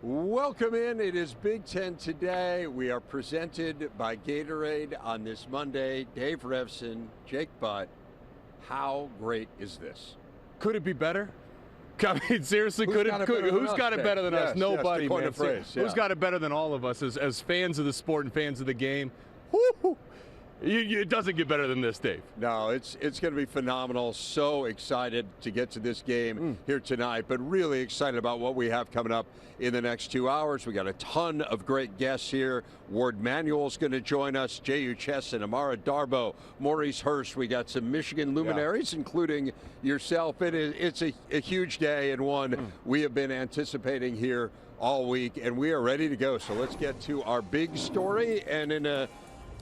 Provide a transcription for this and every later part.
Welcome in. It is Big Ten today. We are presented by Gatorade on this Monday. Dave Revson, Jake Butt. How great is this? Could it be better? I mean, seriously, who's got it better than us? Nobody, yes, man. Phrase, yeah. Who's got it better than all of us as fans of the sport and fans of the game? Woo-hoo. It doesn't get better than this, Dave. No, it's going to be phenomenal. So excited to get to this game here tonight, but really excited about what we have coming up in the next 2 hours. We got a ton of great guests here. Warde Manuel's going to join us. Jehu, Chesson, Amara, Darboh, Maurice, Hurst. We got some Michigan luminaries, including yourself. It's a huge day and one we have been anticipating here all week, and we are ready to go. So let's get to our big story, and in a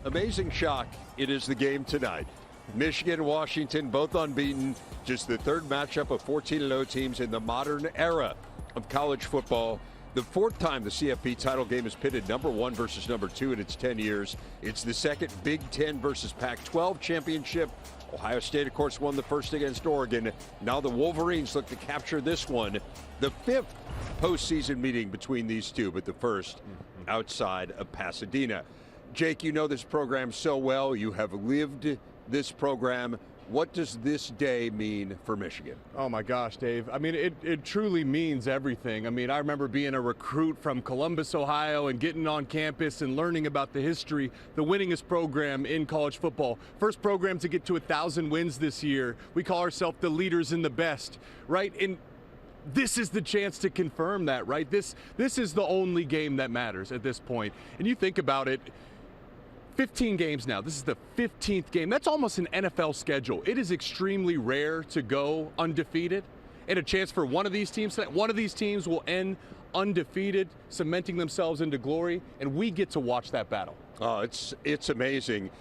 amazing shock, it is the game tonight. Michigan, Washington, both unbeaten. Just the third matchup of 14-0 teams in the modern era of college football. The fourth time the CFP title game is pitted number 1 versus number 2 in its 10 years. It's the second Big Ten versus Pac-12 championship. Ohio State, of course, won the first against Oregon. Now the Wolverines look to capture this one. The fifth postseason meeting between these two, but the first outside of Pasadena. Jake, you know this program so well. You have lived this program. What does this day mean for Michigan? Oh, my gosh, Dave. I mean, it truly means everything. I mean, I remember being a recruit from Columbus, Ohio, and getting on campus and learning about the history, the winningest program in college football. First program to get to 1,000 wins this year. We call ourselves the leaders in the best, right? And this is the chance to confirm that, right? This is the only game that matters at this point. And you think about it, 15 games now. This is the 15th game. That's almost an NFL schedule. It is extremely rare to go undefeated, and a chance for one of these teams will end undefeated, cementing themselves into glory, and we get to watch that battle. Oh, it's amazing.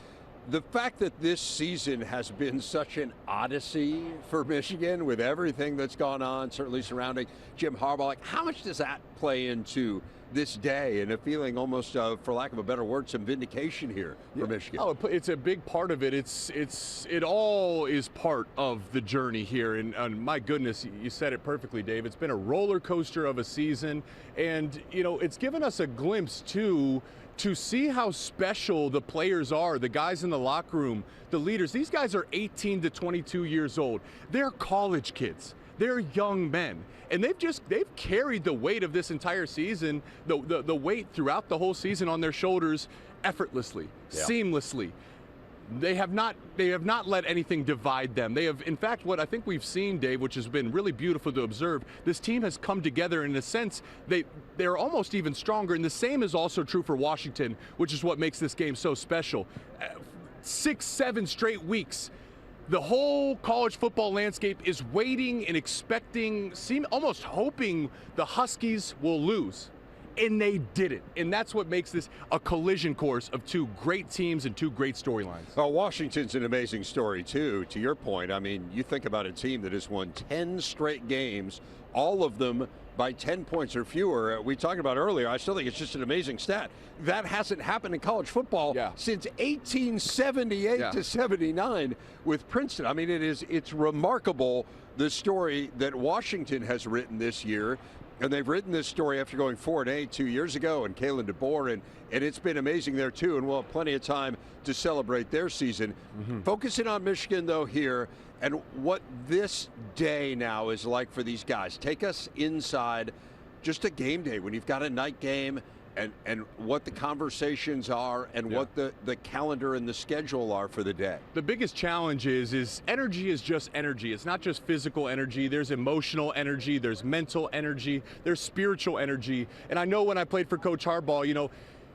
The fact that this season has been such an odyssey for Michigan with everything that's gone on, certainly surrounding Jim Harbaugh, like how much does that play into this day and a feeling almost, for lack of a better word, some vindication here for Michigan? Oh, it's a big part of it. It all is part of the journey here. And my goodness, you said it perfectly, Dave. It's been a roller coaster of a season, and it's given us a glimpse too to see how special the players are, the guys in the locker room, the leaders. These guys are 18 to 22 years old. They're college kids. They're young men. And they've carried the weight of this entire season, the weight throughout the whole season on their shoulders effortlessly, seamlessly. They have not let anything divide them. They have, in fact, what I think we've seen, Dave, which has been really beautiful to observe, this team has come together in a sense. They're almost even stronger, and the same is also true for Washington, which is what makes this game so special. 6-7 straight weeks. The whole college football landscape is waiting and expecting, almost hoping the Huskies will lose. And they didn't. And that's what makes this a collision course of two great teams and two great storylines. Well, Washington's an amazing story, too, to your point. I mean, you think about a team that has won 10 straight games, all of them by 10 points or fewer. We talked about earlier, I still think it's just an amazing stat. That hasn't happened in college football since 1878 to 79 with Princeton. I mean, it's remarkable, the story that Washington has written this year. And they've written this story after going 4-8 2 years ago, and Kalen DeBoer, and it's been amazing there too, and we'll have plenty of time to celebrate their season. Focusing on Michigan, though, here, and what this day now is like for these guys. Take us inside just a game day when you've got a night game, and what the conversations are and what the calendar and the schedule are for the day. The biggest challenge is energy is just energy. It's not just physical energy. There's emotional energy. There's mental energy. There's spiritual energy. And I know when I played for Coach Harbaugh,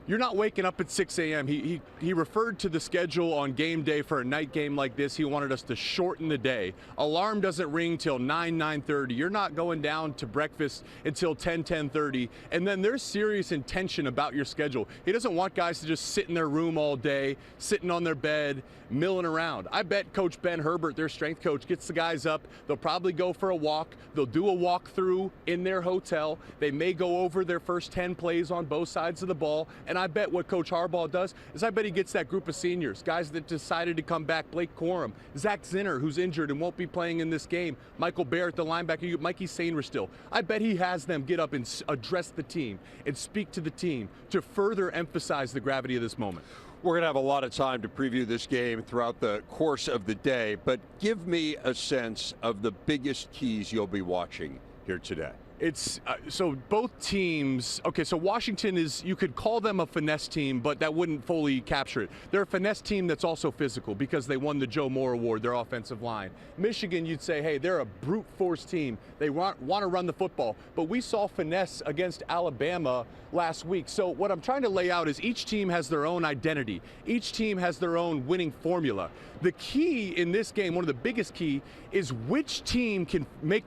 you're not waking up at 6 a.m. He referred to the schedule on game day for a night game like this. He wanted us to shorten the day. Alarm doesn't ring till 9:30. You're not going down to breakfast until 10:30. And then there's serious intention about your schedule. He doesn't want guys to just sit in their room all day, sitting on their bed, milling around. I bet Coach Ben Herbert, their strength coach, gets the guys up. They'll probably go for a walk. They'll do a walkthrough in their hotel. They may go over their first 10 plays on both sides of the ball, And I bet what Coach Harbaugh does is I bet he gets that group of seniors, guys that decided to come back, Blake Corum, Zach Zinner, who's injured and won't be playing in this game, Michael Barrett, the linebacker, Mikey Sainer still. I bet he has them get up and address the team and speak to the team to further emphasize the gravity of this moment. We're going to have a lot of time to preview this game throughout the course of the day, but give me a sense of the biggest keys you'll be watching here today. It's so both teams, okay, so Washington is, you could call them a finesse team, but that wouldn't fully capture it. They're a finesse team that's also physical because they won the Joe Moore Award, their offensive line. Michigan, you'd say, hey, they're a brute force team. They want to run the football, but we saw finesse against Alabama last week. So what I'm trying to lay out is each team has their own identity. Each team has their own winning formula. The key in this game, one of the biggest key, is which team can make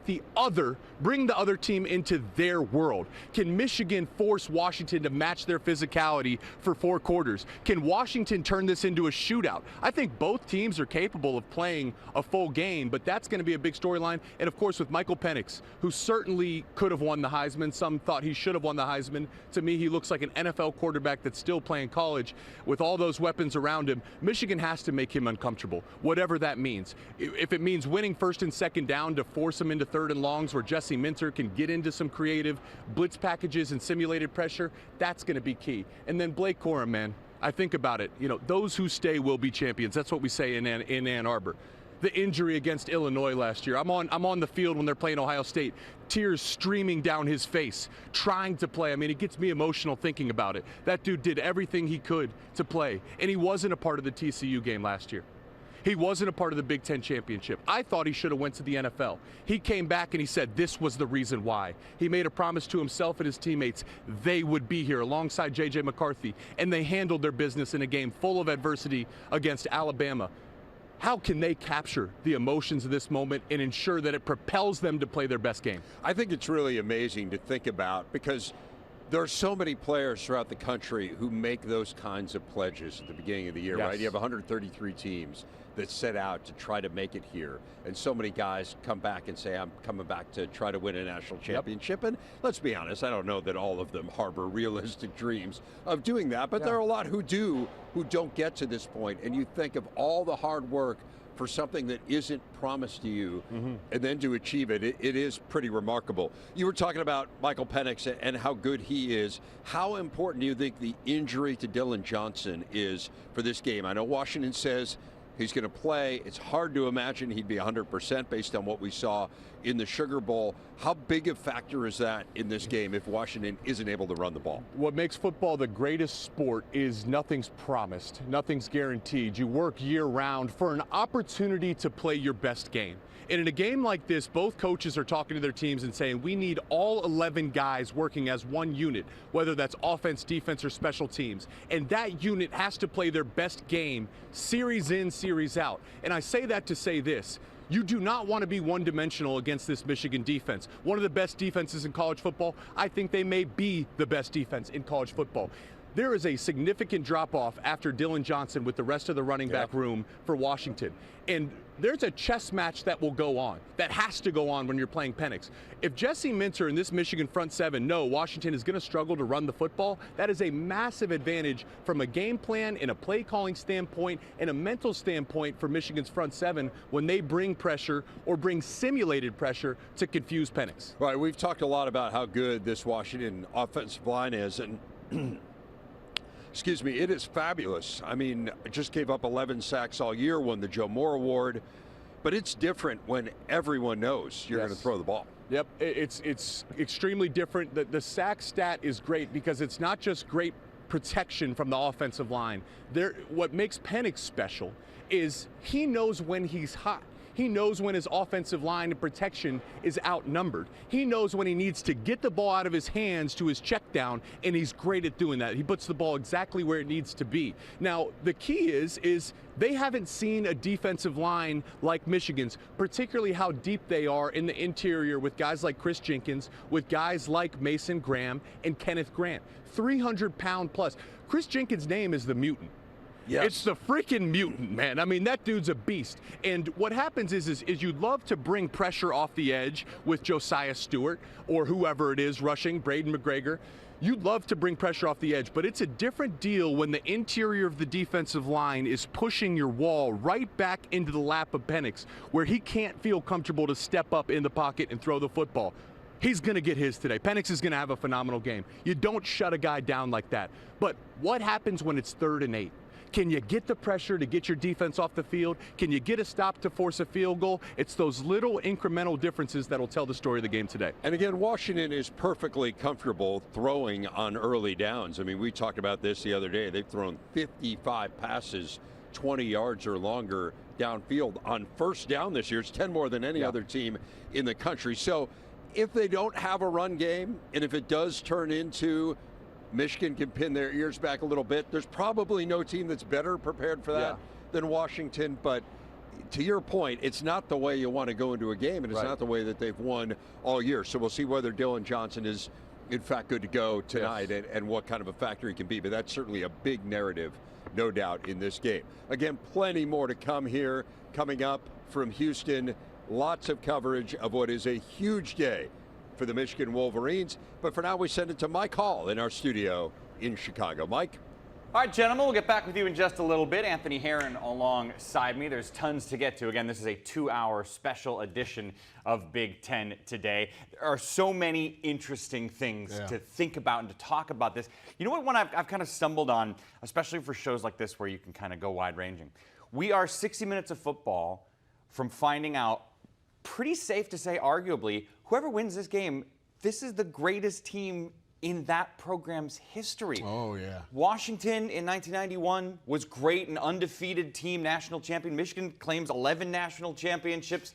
bring the other team into their world. Can Michigan force Washington to match their physicality for 4 quarters? Can Washington turn this into a shootout? I think both teams are capable of playing a full game, but that's going to be a big storyline. And of course with Michael Penix, who certainly could have won the Heisman. Some thought he should have won the Heisman. To me, he looks like an NFL quarterback that's still playing college with all those weapons around him. Michigan has to make him uncomfortable, whatever that means. If it means winning 1st and 2nd down to force him into 3rd and longs where Jesse Minter can get into some creative blitz packages and simulated pressure, that's going to be key. And then Blake Corum, man, I think about it. You know, those who stay will be champions. That's what we say in Ann Arbor. The injury against Illinois last year. I'm on the field when they're playing Ohio State, tears streaming down his face, trying to play. I mean, it gets me emotional thinking about it. That dude did everything he could to play, and he wasn't a part of the TCU game last year. He wasn't a part of the Big Ten championship. I thought he should have went to the NFL. He came back and he said this was the reason why. He made a promise to himself and his teammates they would be here alongside J.J. McCarthy, and they handled their business in a game full of adversity against Alabama. How can they capture the emotions of this moment and ensure that it propels them to play their best game? I think it's really amazing to think about because there are so many players throughout the country who make those kinds of pledges at the beginning of the year, yes. Right? You have 133 teams that set out to try to make it here. And so many guys come back and say, I'm coming back to try to win a national championship. Yep. And let's be honest, I don't know that all of them harbor realistic dreams of doing that, but there are a lot who do, who don't get to this point. And you think of all the hard work for something that isn't promised to you, and then to achieve it, it is pretty remarkable. You were talking about Michael Penix and how good he is. How important do you think the injury to Dillon Johnson is for this game? I know Washington says he's going to play. It's hard to imagine he'd be 100% based on what we saw in the Sugar Bowl. How big a factor is that in this game if Washington isn't able to run the ball? What makes football the greatest sport is nothing's promised, nothing's guaranteed. You work year-round for an opportunity to play your best game. And in a game like this, both coaches are talking to their teams and saying, we need all 11 guys working as one unit, whether that's offense, defense, or special teams. And that unit has to play their best game, series in, series out. And I say that to say this. You do not want to be one-dimensional against this Michigan defense. One of the best defenses in college football. I think they may be the best defense in college football. There is a significant drop-off after Dillon Johnson with the rest of the running back room for Washington. And there's a chess match that will go on, that has to go on when you're playing Penix. If Jesse Minter and this Michigan front seven know Washington is going to struggle to run the football, that is a massive advantage from a game plan and a play calling standpoint and a mental standpoint for Michigan's front seven when they bring pressure or bring simulated pressure to confuse Penix. Right, we've talked a lot about how good this Washington offensive line is, and excuse me, it is fabulous. I mean, it just gave up 11 sacks all year, won the Joe Moore Award, but it's different when everyone knows you're going to throw the ball. Yep, it's extremely different. The sack stat is great because it's not just great protection from the offensive line. What makes Penix special is he knows when he's hot. He knows when his offensive line and protection is outnumbered. He knows when he needs to get the ball out of his hands to his check down, and he's great at doing that. He puts the ball exactly where it needs to be. Now, the key is they haven't seen a defensive line like Michigan's, particularly how deep they are in the interior with guys like Chris Jenkins, with guys like Mason Graham and Kenneth Grant. 300-pound plus. Chris Jenkins' name is the Mutant. Yes. It's the freaking mutant, man. I mean, that dude's a beast. And what happens is you'd love to bring pressure off the edge with Josiah Stewart or whoever it is rushing, Braden McGregor. You'd love to bring pressure off the edge, but it's a different deal when the interior of the defensive line is pushing your wall right back into the lap of Penix, where he can't feel comfortable to step up in the pocket and throw the football. He's going to get his today. Penix is going to have a phenomenal game. You don't shut a guy down like that. But what happens when it's 3rd and 8? Can you get the pressure to get your defense off the field? Can you get a stop to force a field goal? It's those little incremental differences that'll tell the story of the game today. And again, Washington is perfectly comfortable throwing on early downs. I mean, we talked about this the other day. They've thrown 55 passes, 20 yards or longer downfield on first down this year. It's 10 more than any other team in the country. So if they don't have a run game, and if it does turn into Michigan can pin their ears back a little bit, there's probably no team that's better prepared for that than Washington. But to your point, it's not the way you want to go into a game, and it's not the way that they've won all year. So we'll see whether Dylan Johnson is, in fact, good to go tonight and what kind of a factor he can be. But that's certainly a big narrative, no doubt, in this game. Again, plenty more to come here. Coming up from Houston, lots of coverage of what is a huge day for the Michigan Wolverines. But for now, we send it to Mike Hall in our studio in Chicago. Mike? All right, gentlemen, we'll get back with you in just a little bit. Anthony Herron alongside me. There's tons to get to. Again, this is a 2-hour special edition of Big Ten Today. There are so many interesting things to think about and to talk about this. You know what one I've kind of stumbled on, especially for shows like this where you can kind of go wide-ranging. We are 60 minutes of football from finding out, pretty safe to say, arguably, whoever wins this game, this is the greatest team in that program's history. Oh, yeah. Washington in 1991 was great, an undefeated team, national champion. Michigan claims 11 national championships.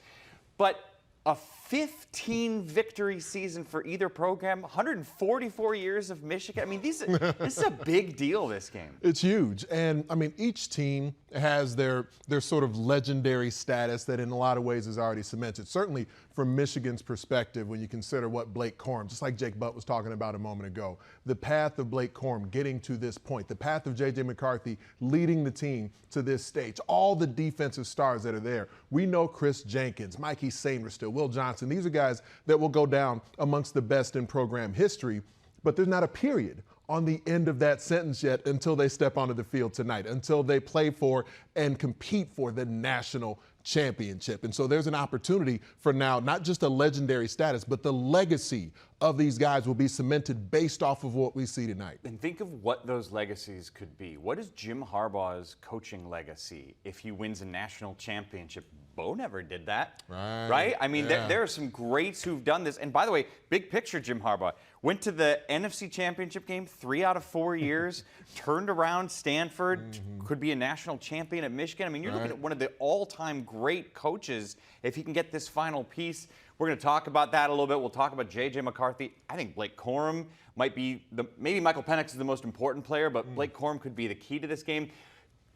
But a 15 victory season for either program, 144 years of Michigan. I mean, this is a big deal, this game. It's huge. And, I mean, each team has their sort of legendary status that in a lot of ways is already cemented. Certainly from Michigan's perspective, when you consider what Blake Corum, just like Jake Butt was talking about a moment ago, the path of Blake Corum getting to this point, the path of J.J. McCarthy leading the team to this stage, all the defensive stars that are there. We know Chris Jenkins, Mikey Sainristil, Will Johnson. These are guys that will go down amongst the best in program history, but there's not a period on the end of that sentence yet until they step onto the field tonight, until they play for and compete for the national championship. And so there's an opportunity for now, not just a legendary status, but the legacy of these guys will be cemented based off of what we see tonight. And think of what those legacies could be. What is Jim Harbaugh's coaching legacy if he wins a national championship? Bo never did that, right? I mean, there are some greats who've done this. And by the way, big picture, Jim Harbaugh went to the NFC Championship game 3 out of 4 years, turned around Stanford, could be a national champion at Michigan. I mean, you're looking at one of the all-time great coaches if he can get this final piece. We're going to talk about that a little bit. We'll talk about J.J. McCarthy. I think Blake Corum might be maybe Michael Penix is the most important player, but Blake Corum could be the key to this game.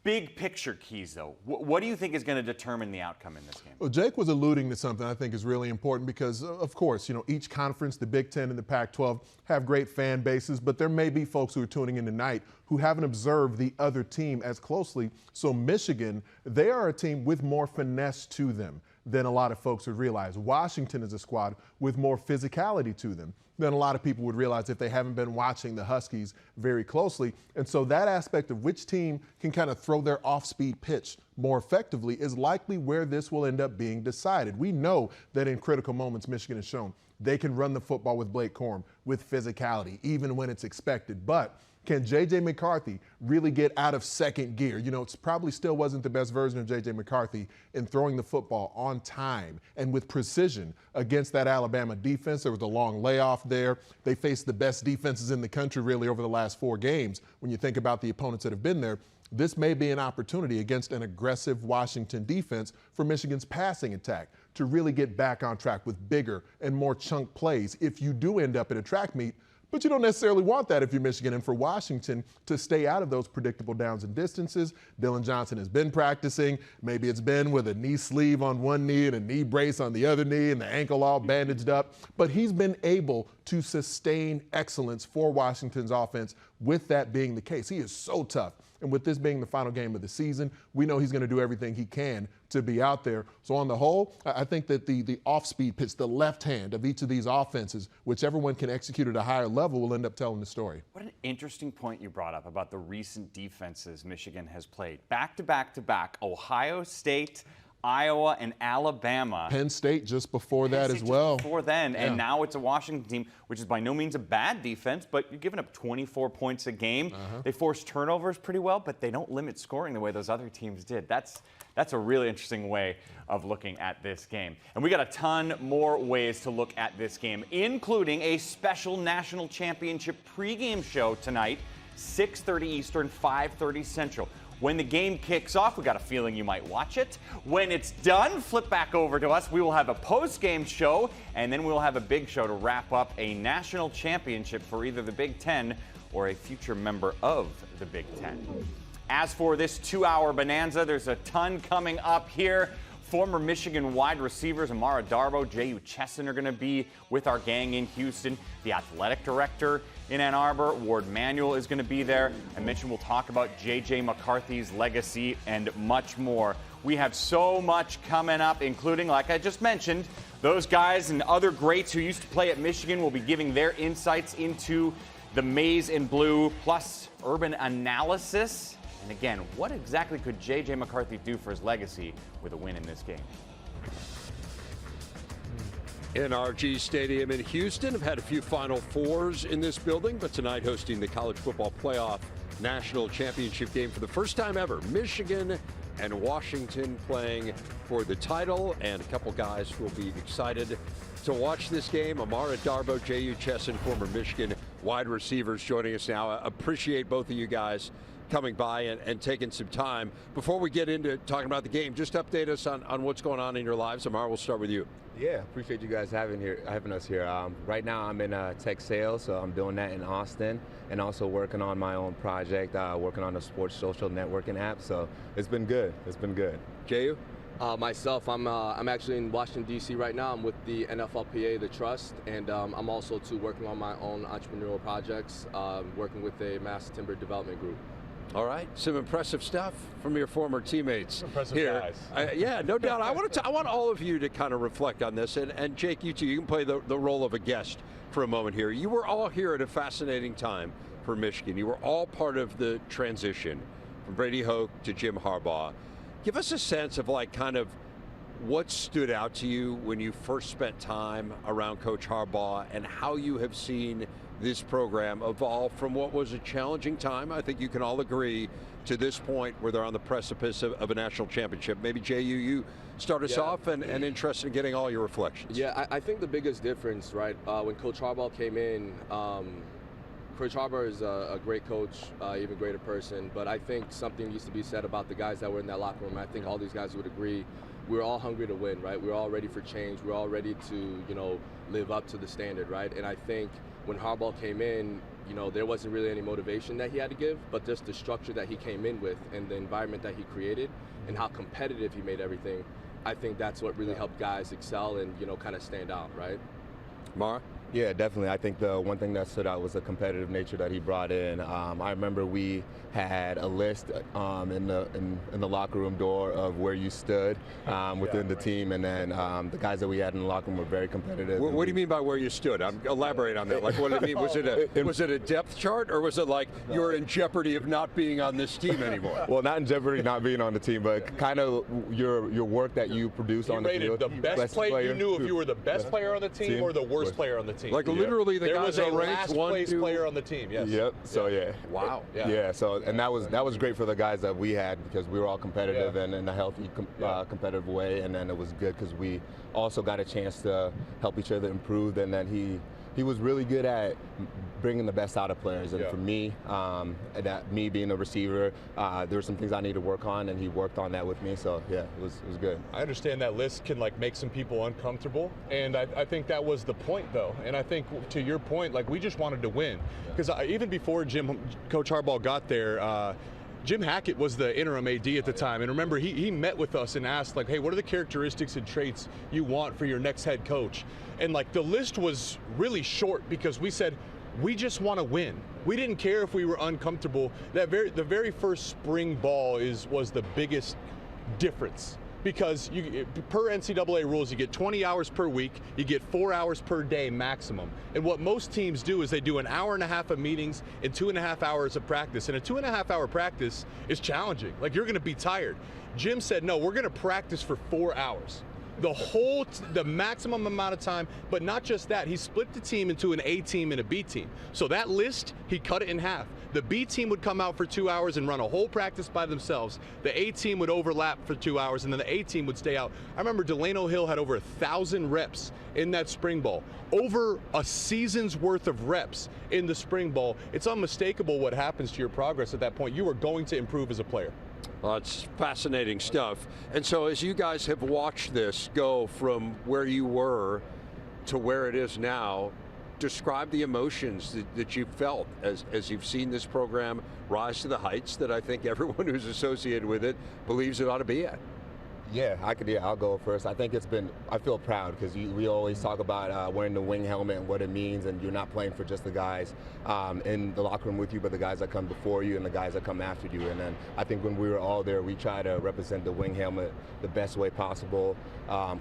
Big picture keys, though. What do you think is going to determine the outcome in this game? Well, Jake was alluding to something I think is really important because, of course, you know, each conference, the Big Ten and the Pac-12, have great fan bases, but there may be folks who are tuning in tonight who haven't observed the other team as closely. So Michigan, they are a team with more finesse to them than a lot of folks would realize. Washington is a squad with more physicality to them than a lot of people would realize if they haven't been watching the Huskies very closely. And so that aspect of which team can kind of throw their off-speed pitch more effectively is likely where this will end up being decided. We know that in critical moments, Michigan has shown they can run the football with Blake Corum, with physicality, even when it's expected. But can J.J. McCarthy really get out of second gear? You know, it probably still wasn't the best version of J.J. McCarthy in throwing the football on time and with precision against that Alabama defense. There was a long layoff there. They faced the best defenses in the country really over the last 4 games. When you think about the opponents that have been there, this may be an opportunity against an aggressive Washington defense for Michigan's passing attack to really get back on track with bigger and more chunk plays. If you do end up at a track meet, But you don't necessarily want that if you're Michigan. And for Washington to stay out of those predictable downs and distances, Dylan Johnson has been practicing. Maybe it's been with a knee sleeve on one knee and a knee brace on the other knee and the ankle all bandaged up. But he's been able to sustain excellence for Washington's offense with that being the case. He is so tough. And with this being the final game of the season, we know he's going to do everything he can to be out there. So on the whole, I think that the off-speed pitch, the left hand of each of these offenses, whichever one can execute at a higher level, will end up telling the story. What an interesting point you brought up about the recent defenses Michigan has played. Back to back to back, Ohio State, Iowa, and Alabama. Penn State just before that as well. Before then, and now it's a Washington team, which is by no means a bad defense, but you're giving up 24 points a game. They force turnovers pretty well, but they don't limit scoring the way those other teams did. That's a really interesting way of looking at this game. And we got a ton more ways to look at this game, including a special national championship pregame show tonight, 6:30 Eastern, 5:30 Central. When the game kicks off, we got a feeling you might watch it. When it's done, flip back over to us. We will have a post-game show, and then we'll have a big show to wrap up a national championship for either the Big Ten or a future member of the Big Ten. As for this 2-hour bonanza, there's a ton coming up here. Former Michigan wide receivers Amara, Darboh, Jehu, Chesson are going to be with our gang in Houston. The athletic director in Ann Arbor, Warde Manuel, is going to be there. I mentioned we'll talk about J.J. McCarthy's legacy and much more. We have so much coming up, including, like I just mentioned, those guys and other greats who used to play at Michigan will be giving their insights into the maize and blue, plus urban analysis. And again, what exactly could J.J. McCarthy do for his legacy with a win in this game? NRG Stadium in Houston have had a few Final Fours in this building, but tonight hosting the College Football Playoff National Championship game for the first time ever. Michigan and Washington playing for the title, and a couple guys who will be excited to watch this game. Amara, Darboh, Jehu, Chesson, former Michigan wide receivers joining us now. I appreciate both of you guys coming by and taking some time. Before we get into talking about the game, just update us on what's going on in your lives. Amara, we'll start with you. Yeah, appreciate you guys having us here. Right now I'm in tech sales, so I'm doing that in Austin, and also working on my own project, working on a sports social networking app. So it's been good. It's been good. Jehu? Myself, I'm actually in Washington, D.C. right now. I'm with the NFLPA, the Trust, and I'm also working on my own entrepreneurial projects, working with a mass timber development group. All right, some impressive stuff from your former teammates Impressive here. guys. Yeah, no doubt. I want all of you to kind of reflect on this, and Jake, you too. You can play the role of a guest for a moment here. You were all here at a fascinating time for Michigan. You were all part of the transition from Brady Hoke to Jim Harbaugh. Give us a sense of kind of what stood out to you when you first spent time around Coach Harbaugh, and how you have seen this program evolve from what was a challenging time, I think you can all agree, to this point where they're on the precipice of a national championship. Maybe Jehu, you start us off and interested in getting all your reflections. Yeah, I think the biggest difference, right, when Coach Harbaugh came in, Coach Harbaugh is a great coach, even greater person, but I think something needs to be said about the guys that were in that locker room. I think all these guys would agree. We were all hungry to win, right? We were all ready for change. We were all ready to, live up to the standard, right? And I think when Harbaugh came in, there wasn't really any motivation that he had to give, but just the structure that he came in with and the environment that he created and how competitive he made everything, I think that's what really helped guys excel and, kind of stand out, right? Mara? Yeah, definitely. I think the one thing that stood out was the competitive nature that he brought in. I remember we had a list in the locker room door of where you stood within the team, and then the guys that we had in the locker room were very competitive. What do you mean by where you stood? Elaborate on that. What do you mean? Was it a depth chart, or was it like you're in jeopardy of not being on this team anymore? Well, not in jeopardy of not being on the team, but kind of your work that you produce on the field. The best player. You knew if you were the best player on the team or the worst player on the team. Like literally the guys there are was a ranked last place player on the team. Yes. Yep. So Wow. Yeah. So and that was great for the guys that we had, because we were all competitive and in a healthy, competitive way, and then it was good because we also got a chance to help each other improve, and then he he was really good at bringing the best out of players. And for me, me being a receiver, there were some things I needed to work on, and he worked on that with me. So yeah, it was good. I understand that list can like make some people uncomfortable, and I think that was the point though. And I think to your point, like we just wanted to win, because even before Coach Harbaugh got there. Jim Hackett was the interim AD at the time, and remember he met with us and asked like, hey, what are the characteristics and traits you want for your next head coach? And like the list was really short because we said we just want to win. We didn't care if we were uncomfortable. The very first spring ball was the biggest difference. Because per NCAA rules, you get 20 hours per week, you get 4 hours per day maximum. And what most teams do is they do an hour and a half of meetings and 2.5 hours of practice. And a 2.5 hour practice is challenging. Like you're gonna be tired. Jim said, no, we're gonna practice for 4 hours. The maximum amount of time, but not just that, he split the team into an A team and a B team. So that list, he cut it in half. The B team would come out for 2 hours and run a whole practice by themselves. The A team would overlap for 2 hours, and then the A team would stay out. I remember Delano Hill had over 1,000 reps in that spring ball. Over a season's worth of reps in the spring ball. It's unmistakable what happens to your progress at that point. You are going to improve as a player. Well, it's fascinating stuff. And so as you guys have watched this go from where you were to where it is now, describe the emotions that you've felt as you've seen this program rise to the heights that I think everyone who's associated with it believes it ought to be at. Yeah, I'll go first. I think I feel proud because we always talk about wearing the wing helmet and what it means, and you're not playing for just the guys in the locker room with you, but the guys that come before you and the guys that come after you. And then I think when we were all there, we try to represent the wing helmet the best way possible,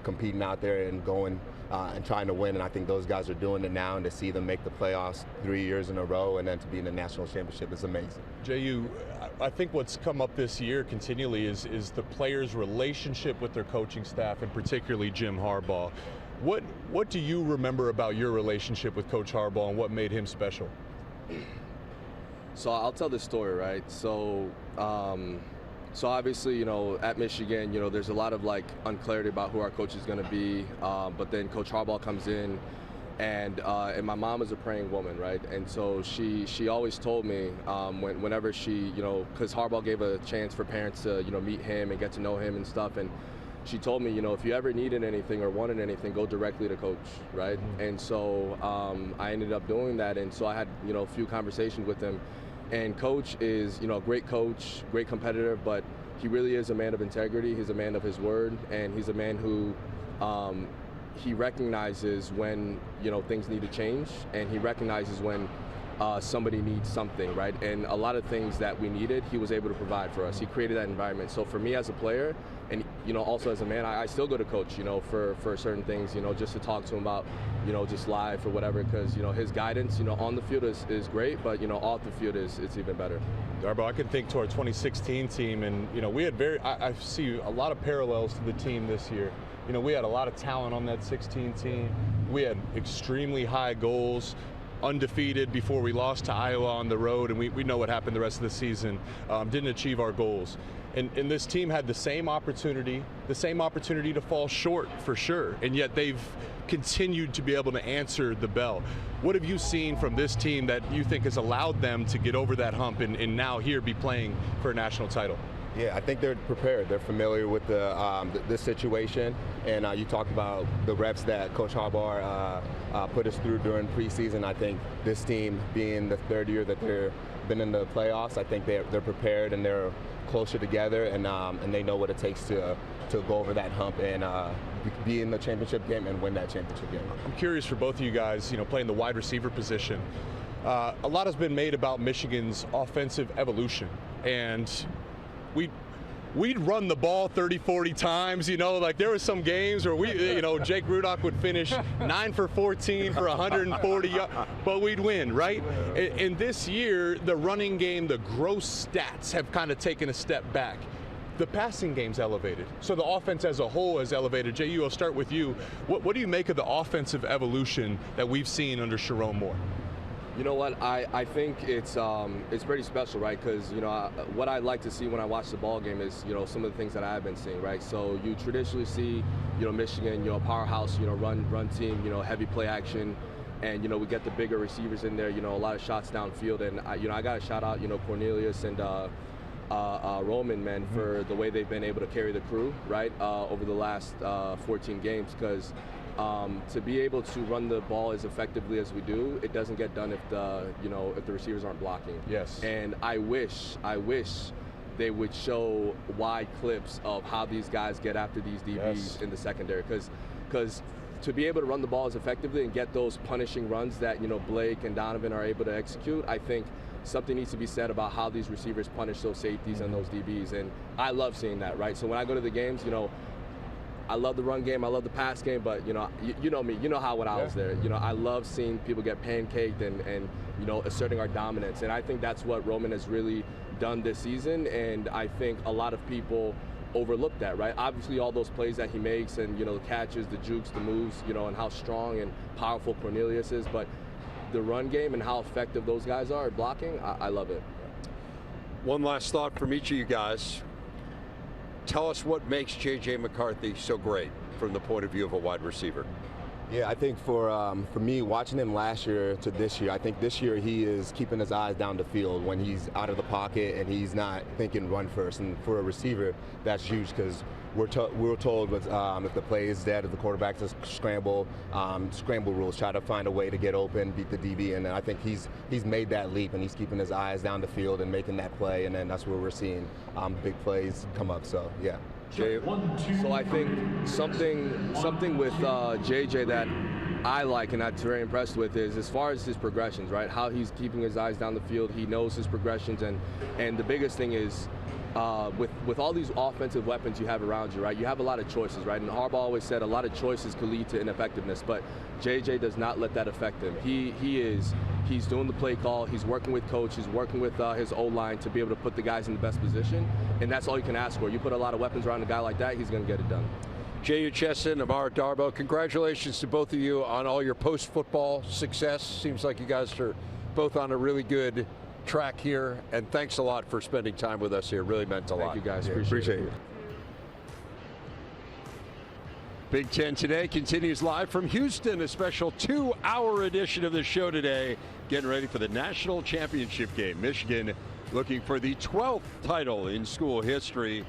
competing out there and going and trying to win. And I think those guys are doing it now, and to see them make the playoffs 3 years in a row and then to be in the national championship is amazing. Jehu, I think what's come up this year continually is the players' relationship with their coaching staff, and particularly Jim Harbaugh. What do you remember about your relationship with Coach Harbaugh and what made him special? So I'll tell this story, right? So obviously, at Michigan, there's a lot of like unclarity about who our coach is going to be. But then Coach Harbaugh comes in, and my mom is a praying woman, right? And so she always told me whenever she, because Harbaugh gave a chance for parents to, meet him and get to know him and stuff. And she told me, if you ever needed anything or wanted anything, go directly to Coach, right? Mm-hmm. And so I ended up doing that. And so I had, a few conversations with him. And Coach is, a great coach, great competitor, but he really is a man of integrity. He's a man of his word, and he's a man who he recognizes when, things need to change, and he recognizes when somebody needs something, right? And a lot of things that we needed, he was able to provide for us. He created that environment. So for me as a player, and also as a man, I still go to Coach, for certain things, just to talk to him about, just live or whatever, because his guidance, on the field is great, but off the field it's even better. Darboh, I can think to our 2016 team, and we had I see a lot of parallels to the team this year. We had a lot of talent on that 16 team. We had extremely high goals. Undefeated before we lost to Iowa on the road, and we know what happened the rest of the season. Didn't achieve our goals. And this team had the same opportunity to fall short for sure, and yet they've continued to be able to answer the bell. What have you seen from this team that you think has allowed them to get over that hump and now here be playing for a national title? Yeah, I think they're prepared. They're familiar with this situation, and you talked about the reps that Coach Harbaugh put us through during preseason. I think this team, being the third year that they've been in the playoffs, I think they're prepared and they're closer together, and they know what it takes to go over that hump and be in the championship game and win that championship game. I'm curious for both of you guys, playing the wide receiver position. A lot has been made about Michigan's offensive evolution, and we'd run the ball 30, 40 times, like there were some games where Jake Rudock would finish 9 for 14 for 140, but we'd win, right? And this year, the running game, the gross stats have kind of taken a step back. The passing game's elevated, so the offense as a whole is elevated. Jehu, I'll start with you. What do you make of the offensive evolution that we've seen under Sharon Moore? You know what? I think it's pretty special, right? Because what I like to see when I watch the ball game is some of the things that I've been seeing, right? So you traditionally see Michigan, powerhouse, run team, heavy play action, and we get the bigger receivers in there, a lot of shots downfield, and I got to shout out, Cornelius and Roman, man, for the way they've been able to carry the crew, right, over the last 14 games, because to be able to run the ball as effectively as we do, it doesn't get done if the receivers aren't blocking. Yes. And I wish they would show wide clips of how these guys get after these DBs in the secondary, because to be able to run the ball as effectively and get those punishing runs that Blake and Donovan are able to execute, I think something needs to be said about how these receivers punish those safeties and those DBs, and I love seeing that, right? So when I go to the games, I love the run game, I love the pass game, but you know me, how when I was there, I love seeing people get pancaked and asserting our dominance, and I think that's what Roman has really done this season, and I think a lot of people overlook that, right? Obviously all those plays that he makes, and the catches, the jukes, the moves, and how strong and powerful Cornelius is, but the run game and how effective those guys are at blocking, I love it. One last thought from each of you guys. Tell us what makes J.J. McCarthy so great from the point of view of a wide receiver. Yeah, I think for me, watching him last year to this year, I think this year he is keeping his eyes down the field when he's out of the pocket and he's not thinking run first. And for a receiver, that's huge, because we're told with, if the play is dead, if the quarterback says scramble rules, try to find a way to get open, beat the DB, and I think he's made that leap and he's keeping his eyes down the field and making that play, and then that's where we're seeing big plays come up. So yeah. So I think something with JJ that I like and I'm very impressed with is as far as his progressions, right? How he's keeping his eyes down the field. He knows his progressions, and the biggest thing is with all these offensive weapons you have around you, right? You have a lot of choices, right? And Harbaugh always said a lot of choices could lead to ineffectiveness, but JJ does not let that affect him. He's doing the play call. He's working with coach. He's working with his O-line to be able to put the guys in the best position, and that's all you can ask for. You put a lot of weapons around a guy like that, he's going to get it done. Jehu, Chesson, Amara, Darboh, congratulations to both of you on all your post-football success. Seems like you guys are both on a really good track here, and thanks a lot for spending time with us here. Really meant a lot. Thank you guys. Yeah, Appreciate it. Big Ten Today continues live from Houston, a special 2-hour edition of the show today, getting ready for the national championship game. Michigan looking for the 12th title in school history.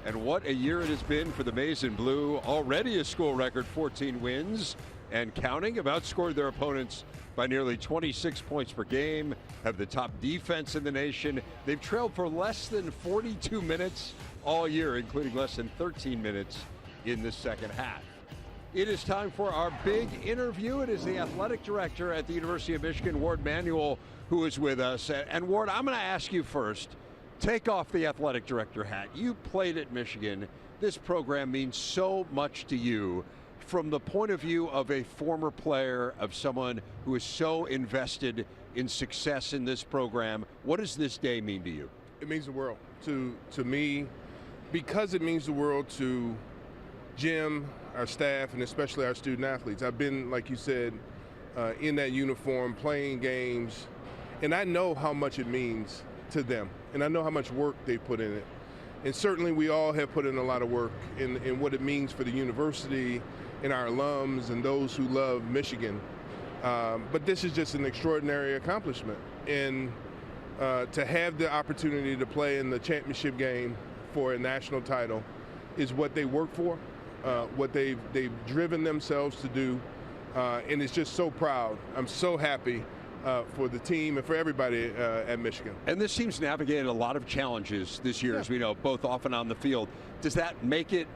And what a year it has been for the Maize and Blue. Already a school record 14 wins and counting, have outscored their opponents by nearly 26 points per game, have the top defense in the nation. They've trailed for less than 42 minutes all year, including less than 13 minutes in the second half. It is time for our big interview. It is the athletic director at the University of Michigan, Warde Manuel, who is with us. And Warde, I'm going to ask you first, take off the athletic director hat. You played at Michigan. This program means so much to you. From the point of view of a former player, of someone who is so invested in success in this program, what does this day mean to you? It means the world to me, because it means the world to Jim, our staff, and especially our student athletes. I've been, like you said, in that uniform, playing games, and I know how much it means to them, and I know how much work they put in it. And certainly we all have put in a lot of work in what it means for the university and our alums and those who love Michigan. But this is just an extraordinary accomplishment. And to have the opportunity to play in the championship game for a national title is what they work for, what they've driven themselves to do, and it's just so proud. I'm so happy for the team and for everybody at Michigan. And this team's navigated a lot of challenges this year, as we know, both off and on the field. Does that make it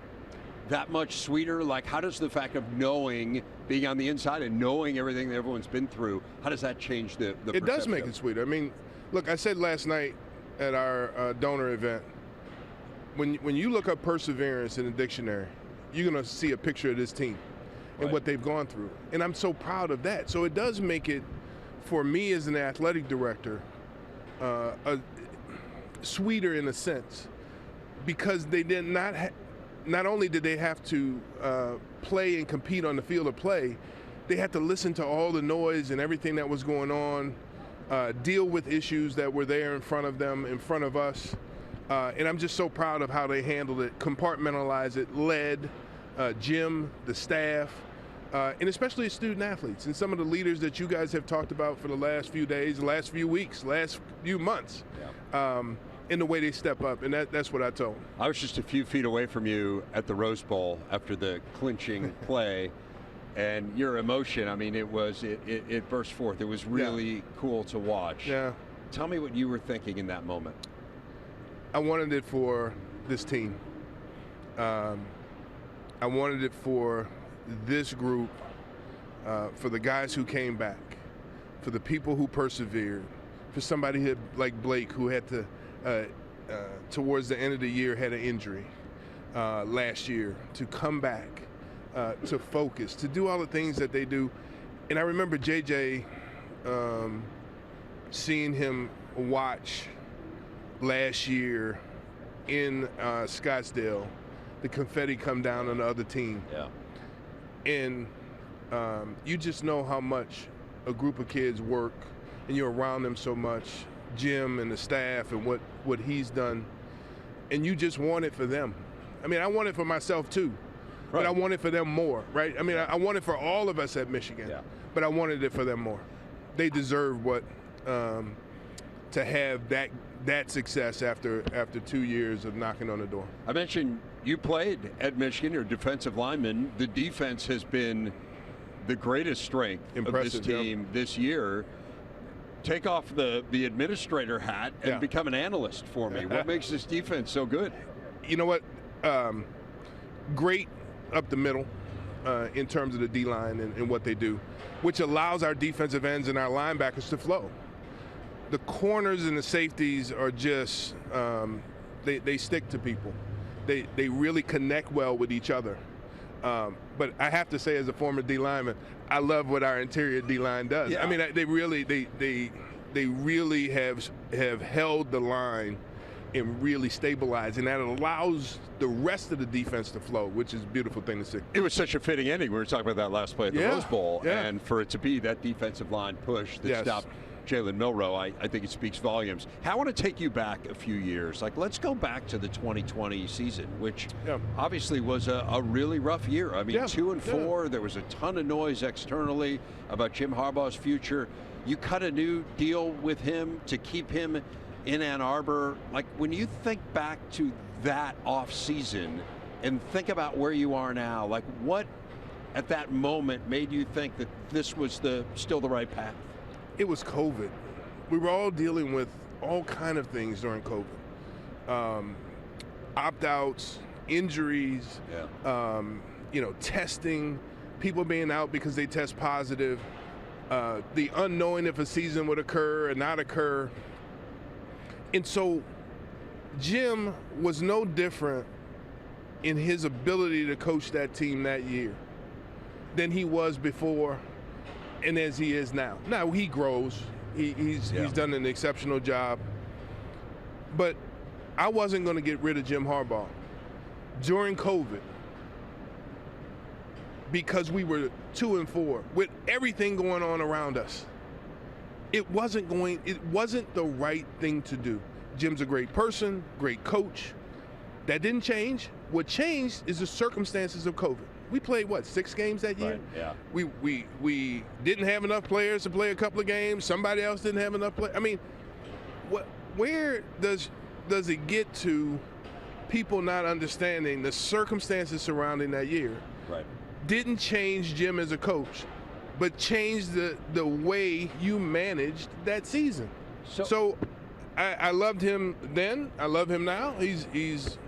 that much sweeter? Like, how does the fact of knowing, being on the inside and knowing everything that everyone's been through, how does that change the perception? It does make it sweeter. I mean, look, I said last night at our donor event, when you look up perseverance in the dictionary, you're going to see a picture of this team and what they've gone through. And I'm so proud of that. So it does make it, for me as an athletic director, sweeter in a sense, because they did not only did they have to play and compete on the field of play, they had to listen to all the noise and everything that was going on, deal with issues that were there in front of them, in front of us. And I'm just so proud of how they handled it, compartmentalized it, led Jim, the staff, and especially student athletes and some of the leaders that you guys have talked about for the last few days, the last few weeks, last few months, in the way they step up, and that's what I told them. I was just a few feet away from you at the Rose Bowl after the clinching play, and your emotion, I mean, it burst forth. It was really cool to watch. Yeah. Tell me what you were thinking in that moment. I wanted it for this team. I wanted it for this group, for the guys who came back, for the people who persevered, for somebody like Blake who had to, towards the end of the year, had an injury last year, to come back, to focus, to do all the things that they do. And I remember JJ, seeing him watch last year in Scottsdale, the confetti come down on the other team. Yeah. And you just know how much a group of kids work, and you're around them so much, Jim and the staff and what he's done, and you just want it for them. I mean, I want it for myself too, but I want it for them more, right? I mean, I want it for all of us at Michigan, but I wanted it for them more. They deserve what to have that success after 2 years of knocking on the door. I mentioned you played at Michigan, you're a defensive lineman. The defense has been the greatest strength of this team this year. Take off the administrator hat and become an analyst for me. What makes this defense so good? You know what? Great up the middle in terms of the D-line and what they do, which allows our defensive ends and our linebackers to flow. The corners and the safeties are just, they stick to people. They really connect well with each other. But I have to say, as a former D lineman, I love what our interior D line does. Yeah. I mean, they really have held the line and really stabilized, and that allows the rest of the defense to flow, which is a beautiful thing to see. It was such a fitting ending. We were talking about that last play at the Rose Bowl, and for it to be that defensive line push that stopped Jalen Milroe, I think it speaks volumes. I want to take you back a few years. Like, let's go back to the 2020 season, which obviously was a really rough year. I mean, 2-4. There was a ton of noise externally about Jim Harbaugh's future. You cut a new deal with him to keep him in Ann Arbor. Like, when you think back to that off season and think about where you are now, like, what at that moment made you think that this was still the right path? It was COVID. We were all dealing with all kind of things during COVID. Opt-outs, injuries, testing, people being out because they test positive, the unknowing if a season would occur or not occur. And so Jim was no different in his ability to coach that team that year than he was before and as he is now. Now he grows. He's done an exceptional job. But I wasn't going to get rid of Jim Harbaugh during COVID because we were 2-4 with everything going on around us. It wasn't the right thing to do. Jim's a great person, great coach. That didn't change. What changed is the circumstances of COVID. We played, 6 games that year? Right, yeah. We didn't have enough players to play a couple of games. Somebody else didn't have enough players. I mean, where does it get to people not understanding the circumstances surrounding that year? Right. Didn't change Jim as a coach, but changed the way you managed that season. So I loved him then. I love him now. He's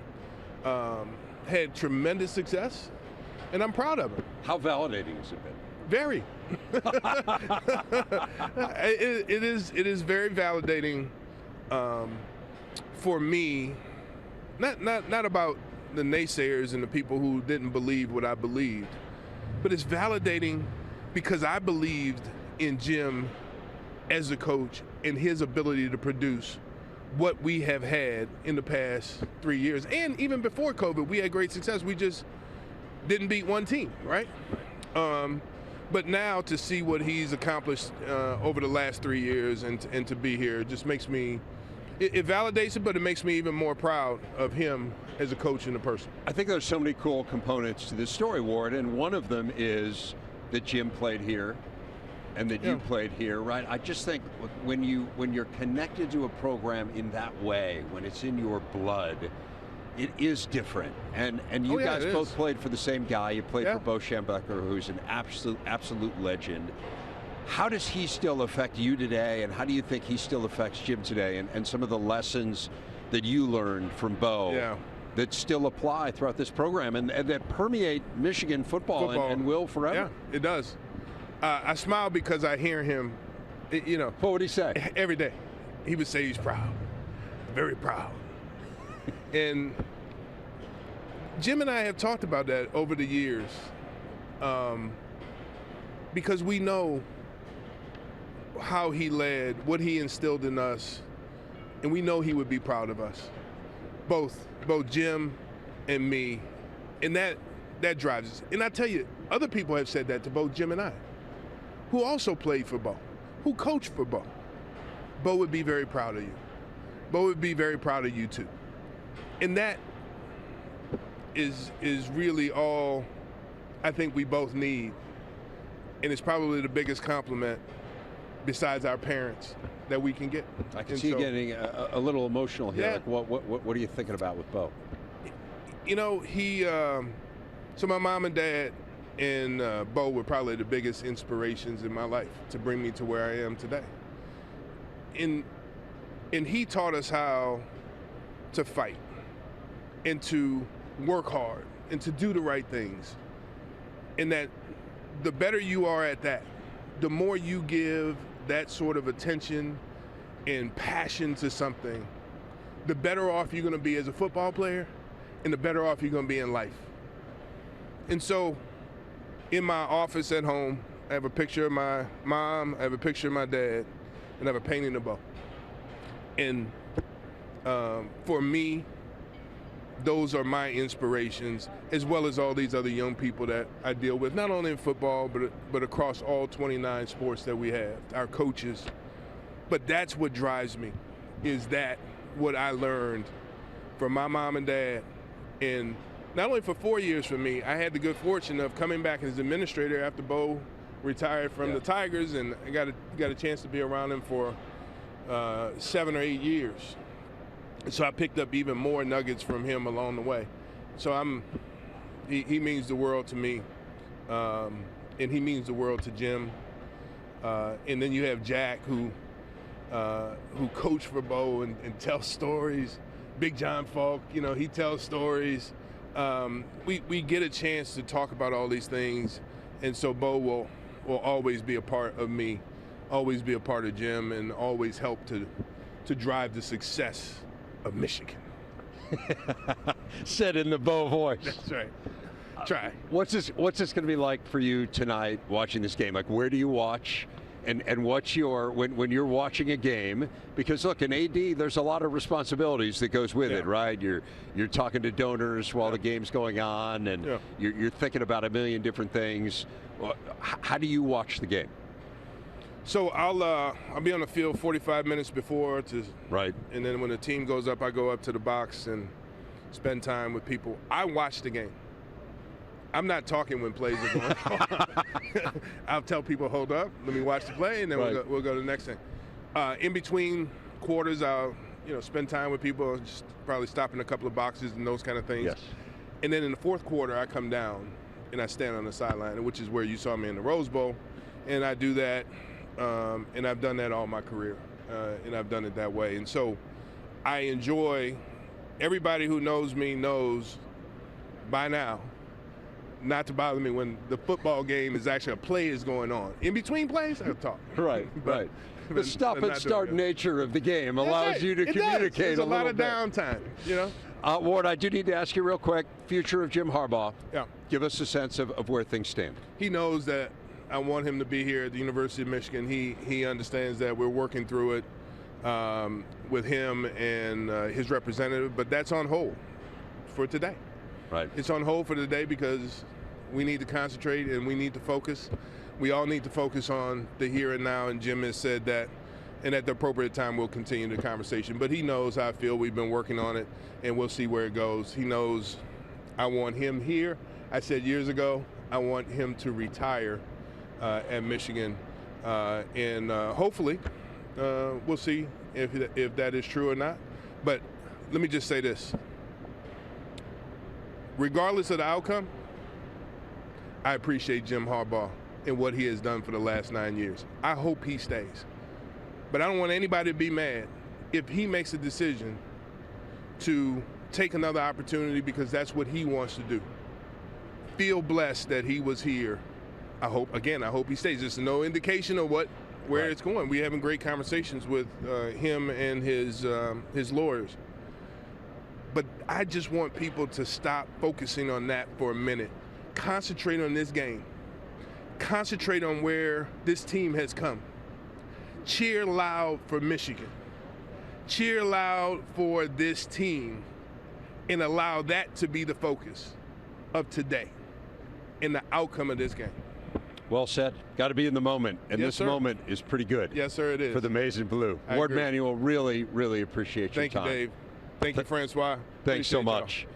had tremendous success, and I'm proud of him. How validating has it been? Very. It is very validating for me. Not about the naysayers and the people who didn't believe what I believed, but it's validating because I believed in Jim as a coach and his ability to produce what we have had in the past 3 years. And even before COVID, we had great success. We just didn't beat one team, right? But now to see what he's accomplished over the last 3 years and to be here just makes me, it validates it, but it makes me even more proud of him as a coach and a person. I think there's so many cool components to this story, Ward, and one of them is that Jim played here and that you played here, right? I just think when you're connected to a program in that way, when it's in your blood, it is different. And you guys both played for the same guy. You played for Bo Schembechler, who's an absolute legend. How does he still affect you today, and how do you think he still affects Jim today, and some of the lessons that you learned from Bo that still apply throughout this program and that permeate Michigan football. And will forever? Yeah, it does. I smile because I hear him, What would he say? Every day. He would say he's proud, very proud. And Jim and I have talked about that over the years, because we know how he led, what he instilled in us, and we know he would be proud of us, both Jim and me, and that drives us. And I tell you, other people have said that to both Jim and I, who also played for Bo, who coached for Bo. Bo would be very proud of you. Bo would be very proud of you too. And that is really all I think we both need. And it's probably the biggest compliment besides our parents that we can get. I can see you getting a little emotional here. Yeah. Like what are you thinking about with Bo? So my mom and dad and Bo were probably the biggest inspirations in my life to bring me to where I am today. And he taught us how to fight and to work hard and to do the right things. And that the better you are at that, the more you give that sort of attention and passion to something, the better off you're going to be as a football player and the better off you're going to be in life. And so in my office at home, I have a picture of my mom, I have a picture of my dad, and I have a painting of Bo. And for me, those are my inspirations, as well as all these other young people that I deal with, not only in football, but across all 29 sports that we have, our coaches. But that's what drives me, is that what I learned from my mom and dad. And not only for 4 years for me, I had the good fortune of coming back as administrator after Bo retired from the Tigers, and I got a chance to be around him for 7 or 8 years. So I picked up even more nuggets from him along the way. So he means the world to me, and he means the world to Jim. And then you have Jack, who coached for Bo and tells stories. Big John Falk, he tells stories. We get a chance to talk about all these things, and so Bo will always be a part of me, always be a part of Jim, and always help to drive the success of Michigan. Said in the Bo voice. That's right. Try. What's this going to be like for you tonight watching this game? Like, where do you watch? And what's your, when you're watching a game, because look, in AD, there's a lot of responsibilities that goes with it, right? You're talking to donors while the game's going on, and you're thinking about a million different things. How do you watch the game? So I'll be on the field 45 minutes before and then when the team goes up, I go up to the box and spend time with people. I watch the game. I'm not talking when plays are going on. I'll tell people, hold up, let me watch the play, and then we'll go to the next thing. In between quarters, I'll spend time with people, just probably stop in a couple of boxes and those kind of things. Yes. And then in the fourth quarter, I come down and I stand on the sideline, which is where you saw me in the Rose Bowl. And I do that, and I've done that all my career, and I've done it that way. And so I enjoy, everybody who knows me knows by now, not to bother me when the football game is actually a play is going on. In between plays, I'll talk. Right. The stop and start nature of the game allows you to communicate There's a lot of bit. downtime, Ward, I do need to ask you real quick, future of Jim Harbaugh. Yeah. Give us a sense of where things stand. He knows that I want him to be here at the University of Michigan. He understands that we're working through it with him and his representative, but that's on hold for today. Right. It's on hold for today because we need to concentrate and we need to focus. We all need to focus on the here and now, and Jim has said that, and at the appropriate time we'll continue the conversation. But he knows how I feel. We've been working on it, and we'll see where it goes. He knows I want him here. I said years ago I want him to retire at Michigan, and hopefully we'll see if that is true or not. But let me just say this. Regardless of the outcome, I appreciate Jim Harbaugh and what he has done for the last 9 years. I hope he stays. But I don't want anybody to be mad if he makes a decision to take another opportunity because that's what he wants to do. Feel blessed that he was here. I hope he stays. There's no indication of where it's going. We're having great conversations with him and his lawyers. But I just want people to stop focusing on that for a minute. Concentrate on this game. Concentrate on where this team has come. Cheer loud for Michigan. Cheer loud for this team and allow that to be the focus of today and the outcome of this game. Well said. Got to be in the moment, and Yes, this sir. moment is pretty good. Yes, sir, it is. For the Maize and Blue. I Ward agree. Manuel, really, really appreciate your Thank time. you, Dave. Thank you, Francois. Thanks so Appreciate y'all. much.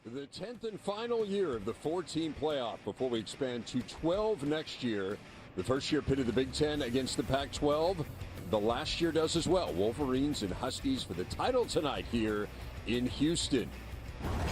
The 10th and final year of the 14 playoff before we expand to 12 next year. The first year pitted the Big Ten against the Pac-12. The last year does as well. Wolverines and Huskies for the title tonight here in Houston.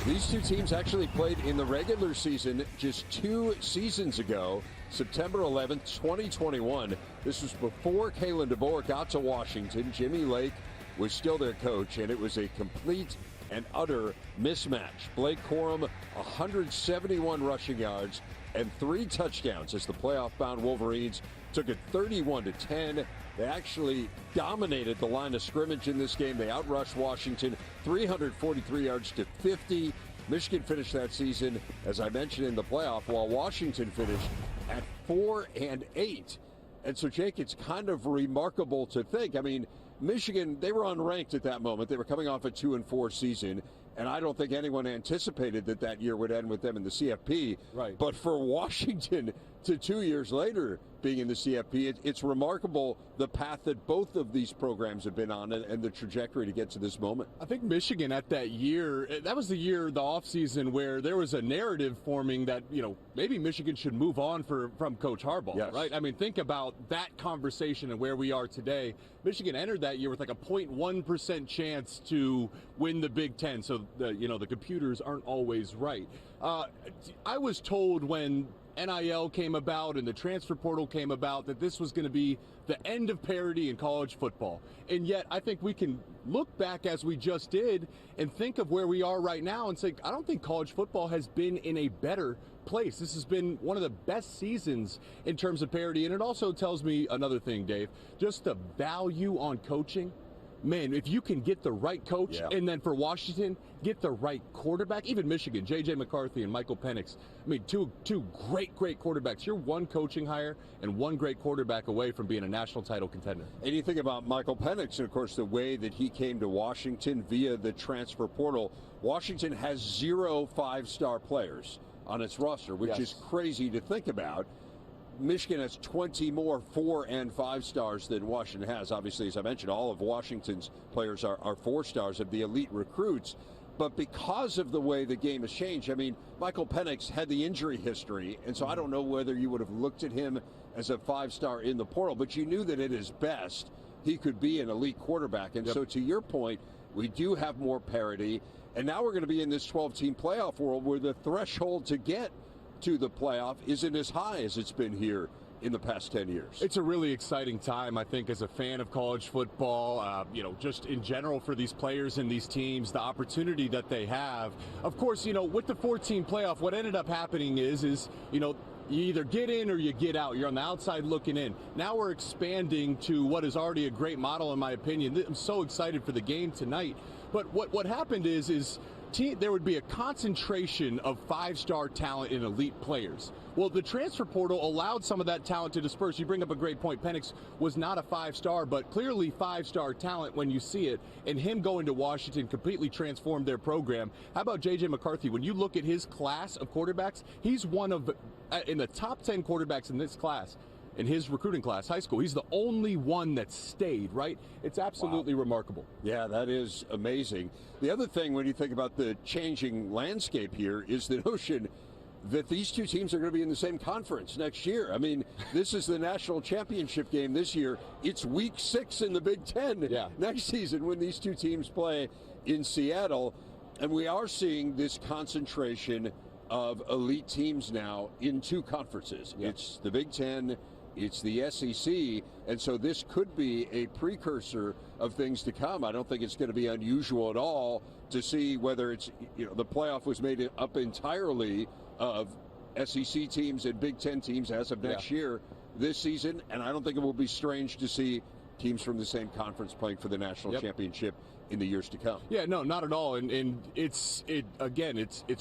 These two teams actually played in the regular season just 2 seasons ago, September 11th, 2021. This was before Kalen DeBoer got to Washington. Jimmy Lake was still their coach, and it was a complete and utter mismatch. Blake Corum, 171 rushing yards and 3 touchdowns as the playoff-bound Wolverines took it 31-10. They actually dominated the line of scrimmage in this game. They outrushed Washington 343 yards to 50. Michigan finished that season, as I mentioned, in the playoff, while Washington finished at 4-8. And so, Jake, it's kind of remarkable to think. I mean, Michigan, they were unranked at that moment. They were coming off a 2-4 season, and I don't think anyone anticipated that year would end with them in the CFP. Right. But for Washington to 2 years later being in the CFP, it's remarkable the path that both of these programs have been on and the trajectory to get to this moment. I think Michigan at that year, that was the year, the offseason, where there was a narrative forming that, maybe Michigan should move on from Coach Harbaugh, Yes. right? I mean, think about that conversation and where we are today. Michigan entered that year with like a 0.1% chance to win the Big Ten, so the computers aren't always right. I was told when NIL came about and the transfer portal came about that this was going to be the end of parity in college football. And yet I think we can look back as we just did and think of where we are right now and say, I don't think college football has been in a better place. This has been one of the best seasons in terms of parity. And it also tells me another thing, Dave, just the value on coaching. Man, if you can get the right coach, and then for Washington, get the right quarterback, even Michigan, J.J. McCarthy and Michael Penix. I mean, two great quarterbacks. You're one coaching hire and one great quarterback away from being a national title contender. And you think about Michael Penix, and of course the way that he came to Washington via the transfer portal. Washington has 0 5-star players on its roster, which is crazy to think about. Michigan has 20 more 4 and 5 stars than Washington has. Obviously, as I mentioned, all of Washington's players are 4 stars of the elite recruits. But because of the way the game has changed, I mean, Michael Penix had the injury history, and so I don't know whether you would have looked at him as a 5-star in the portal, but you knew that at his best, he could be an elite quarterback. And so to your point, we do have more parity, and now we're going to be in this 12-team playoff world where the threshold to get to the playoff isn't as high as it's been here in the past 10 years. It's a really exciting time, I think, as a fan of college football, just in general for these players and these teams, the opportunity that they have. Of course, with the 14 playoff, what ended up happening is you either get in or you get out. You're on the outside looking in. Now we're expanding to what is already a great model, in my opinion. I'm so excited for the game tonight. But what happened is there would be a concentration of 5-star talent in elite players. Well, the transfer portal allowed some of that talent to disperse. You bring up a great point. Penix was not a 5-star, but clearly 5-star talent when you see it. And him going to Washington completely transformed their program. How about J.J. McCarthy? When you look at his class of quarterbacks, he's one of, in the top 10 quarterbacks in this class. In his recruiting class, high school, he's the only one that stayed, right? It's absolutely remarkable. Yeah, that is amazing. The other thing when you think about the changing landscape here is the notion that these two teams are going to be in the same conference next year. I mean, this is the national championship game this year. It's week 6 in the Big Ten next season when these two teams play in Seattle. And we are seeing this concentration of elite teams now in 2 conferences. It's the Big Ten, it's the SEC, and so this could be a precursor of things to come. I don't think it's going to be unusual at all to see whether it's, the playoff was made up entirely of SEC teams and Big Ten teams as of next year this season, and I don't think it will be strange to see teams from the same conference playing for the national championship in the years to come. Yeah, no, not at all. And it's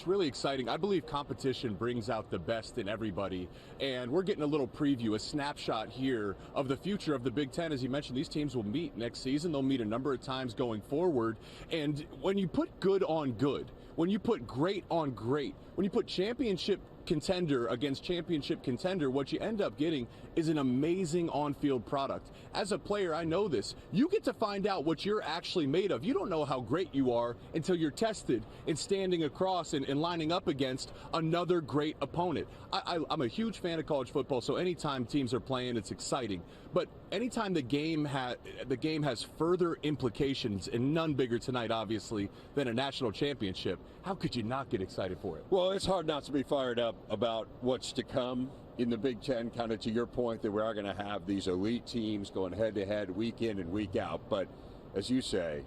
really exciting. I believe competition brings out the best in everybody. And we're getting a little preview, a snapshot here of the future of the Big Ten. As you mentioned, these teams will meet next season. They'll meet a number of times going forward. And when you put good on good, when you put great on great, when you put championship contender against championship contender, what you end up getting is an amazing on-field product. As a player, I know this. You get to find out what you're actually made of. You don't know how great you are until you're tested and standing across and lining up against another great opponent. I'm a huge fan of college football, so anytime teams are playing, it's exciting. But anytime the game has further implications, and none bigger tonight, obviously, than a national championship, how could you not get excited for it? Well, it's hard not to be fired up about what's to come in the Big Ten, kind of to your point that we are going to have these elite teams going head-to-head week in and week out. But as you say,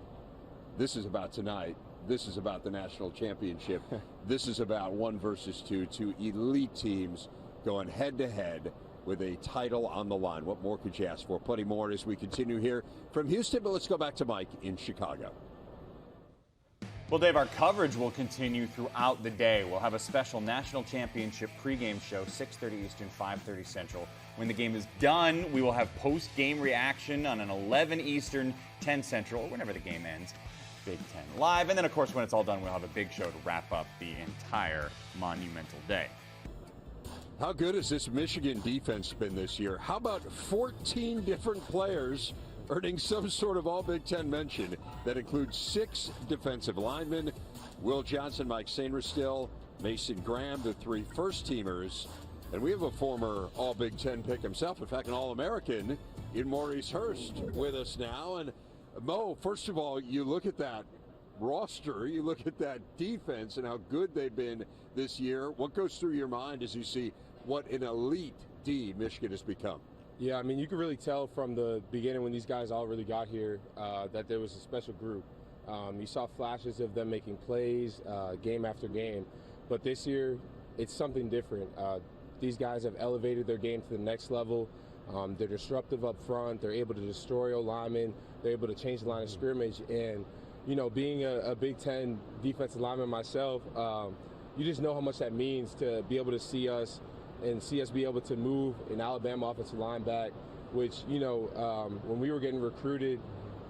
this is about tonight. This is about the national championship. This is about 1 versus 2 elite teams going head-to-head with a title on the line. What more could you ask for? Plenty more as we continue here from Houston, but let's go back to Mike in Chicago. Well, Dave, our coverage will continue throughout the day. We'll have a special national championship pregame show, 6:30 Eastern, 5:30 Central. When the game is done, we will have post-game reaction on an 11 Eastern, 10 Central, or whenever the game ends. Big Ten Live. And then, of course, when it's all done, we'll have a big show to wrap up the entire monumental day. How good has this Michigan defense been this year? How about 14 different players earning some sort of all-Big Ten mention that includes 6 defensive linemen, Will Johnson, Mike Sainristil, Mason Graham, the 3 first-teamers, and we have a former all-Big Ten pick himself, in fact, an All-American in Maurice Hurst with us now. And Mo, first of all, you look at that roster, you look at that defense and how good they've been this year. What goes through your mind as you see what an elite D Michigan has become? Yeah, I mean, you can really tell from the beginning when these guys all really got here that there was a special group. You saw flashes of them making plays game after game. But this year, it's something different. These guys have elevated their game to the next level. They're disruptive up front. They're able to destroy O-linemen. They're able to change the line of scrimmage. And, being a Big Ten defensive lineman myself, you just know how much that means to be able to see us be able to move an Alabama offensive line back, which, when we were getting recruited,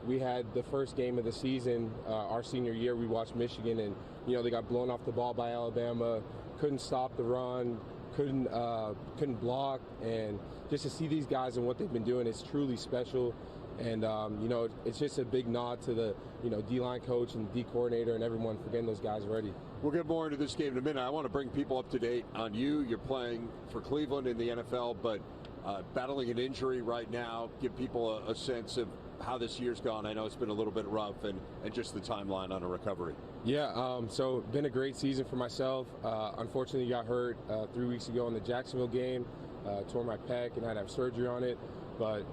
we had the first game of the season, our senior year, we watched Michigan, and, they got blown off the ball by Alabama, couldn't stop the run, couldn't block, and just to see these guys and what they've been doing is truly special. And, it's just a big nod to the, D-line coach and D coordinator and everyone for getting those guys ready. We'll get more into this game in a minute. I want to bring people up to date on you. You're playing for Cleveland in the NFL, but battling an injury right now. Give people a sense of how this year's gone. I know it's been a little bit rough, and just the timeline on a recovery. Yeah, so been a great season for myself. Unfortunately, got hurt 3 weeks ago in the Jacksonville game. Tore my pec and had to have surgery on it. But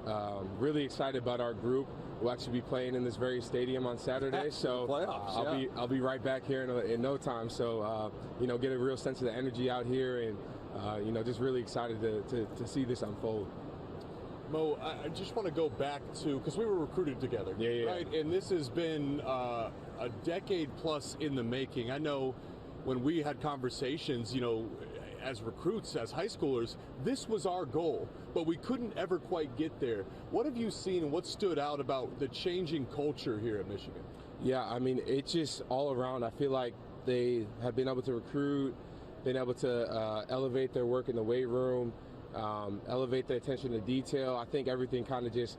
really excited about our group. We'll actually be playing in this very stadium on Saturday, so playoffs, I'll be right back here in no time. So get a real sense of the energy out here, and just really excited to see this unfold. Mo, I just want to go back to, because we were recruited together, right? And this has been a decade plus in the making. I know when we had conversations, as recruits, as high schoolers, this was our goal, but we couldn't ever quite get there. What have you seen and what stood out about the changing culture here at Michigan? Yeah, I mean, it's just all around. I feel like they have been able to recruit, been able to elevate their work in the weight room, elevate their attention to detail. I think everything kind of just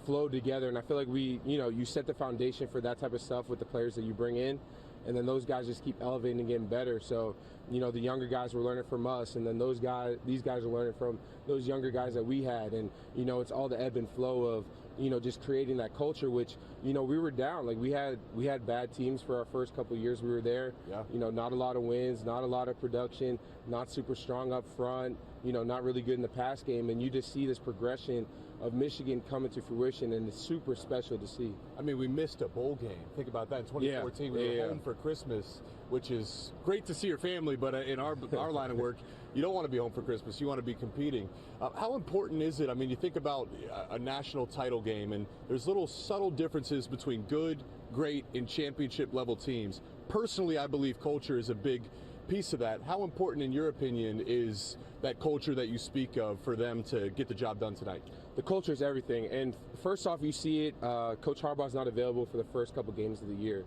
flowed together, and I feel like you set the foundation for that type of stuff with the players that you bring in. and then those guys just keep elevating and getting better. So, you know, the younger guys were learning from us, and then these guys are learning from those younger guys that we had. And, you know, it's all the ebb and flow of, you know, just creating that culture, which, you know, we were down. Like, we had bad teams for our first couple of years we were there. Yeah. You know, not a lot of wins, not a lot of production, not super strong up front, you know, not really good in the pass game. And you just see this progression of Michigan coming to fruition, and it's super special to see. I mean, we missed a bowl game. Think about that. In 2014, we were home for Christmas, which is great to see your family, but in our line of work, you don't want to be home for Christmas. You want to be competing. How important is it? I mean, you think about a national title game, and there's little subtle differences between good, great, and championship-level teams. Personally, I believe culture is a big piece of that. How important, in your opinion, is that culture that you speak of for them to get the job done tonight? The culture is everything. And first off, you see it, Coach Harbaugh's not available for the first couple games of the year.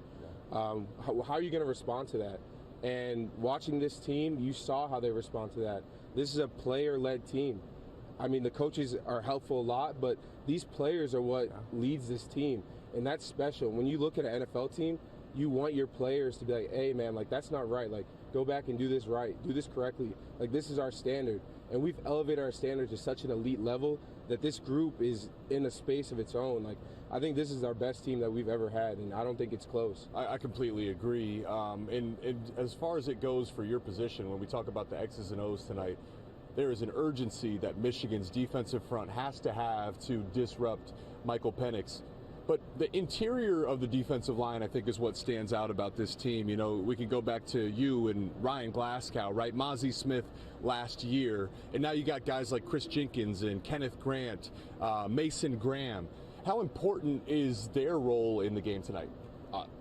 How are you going to respond to that? And watching this team, you saw how they respond to that. This is a player-led team. I mean, the coaches are helpful a lot, but these players are what leads this team. And that's special. When you look at an NFL team, you want your players to be like, hey, man, like, that's not right. Like, go back and do this right. Do this correctly. Like, this is our standard. And we've elevated our standard to such an elite level that this group is in a space of its own. Like, I think this is our best team that we've ever had, and I don't think it's close. I completely agree. And as far as it goes for your position, when we talk about the X's and O's tonight, there is an urgency that Michigan's defensive front has to have to disrupt Michael Penix. But the interior of the defensive line, I think, is what stands out about this team. You know, we can go back to you and Ryan Glasgow, right? Mozzie Smith last year. And now you got guys like Chris Jenkins and Kenneth Grant, Mason Graham. How important is their role in the game tonight?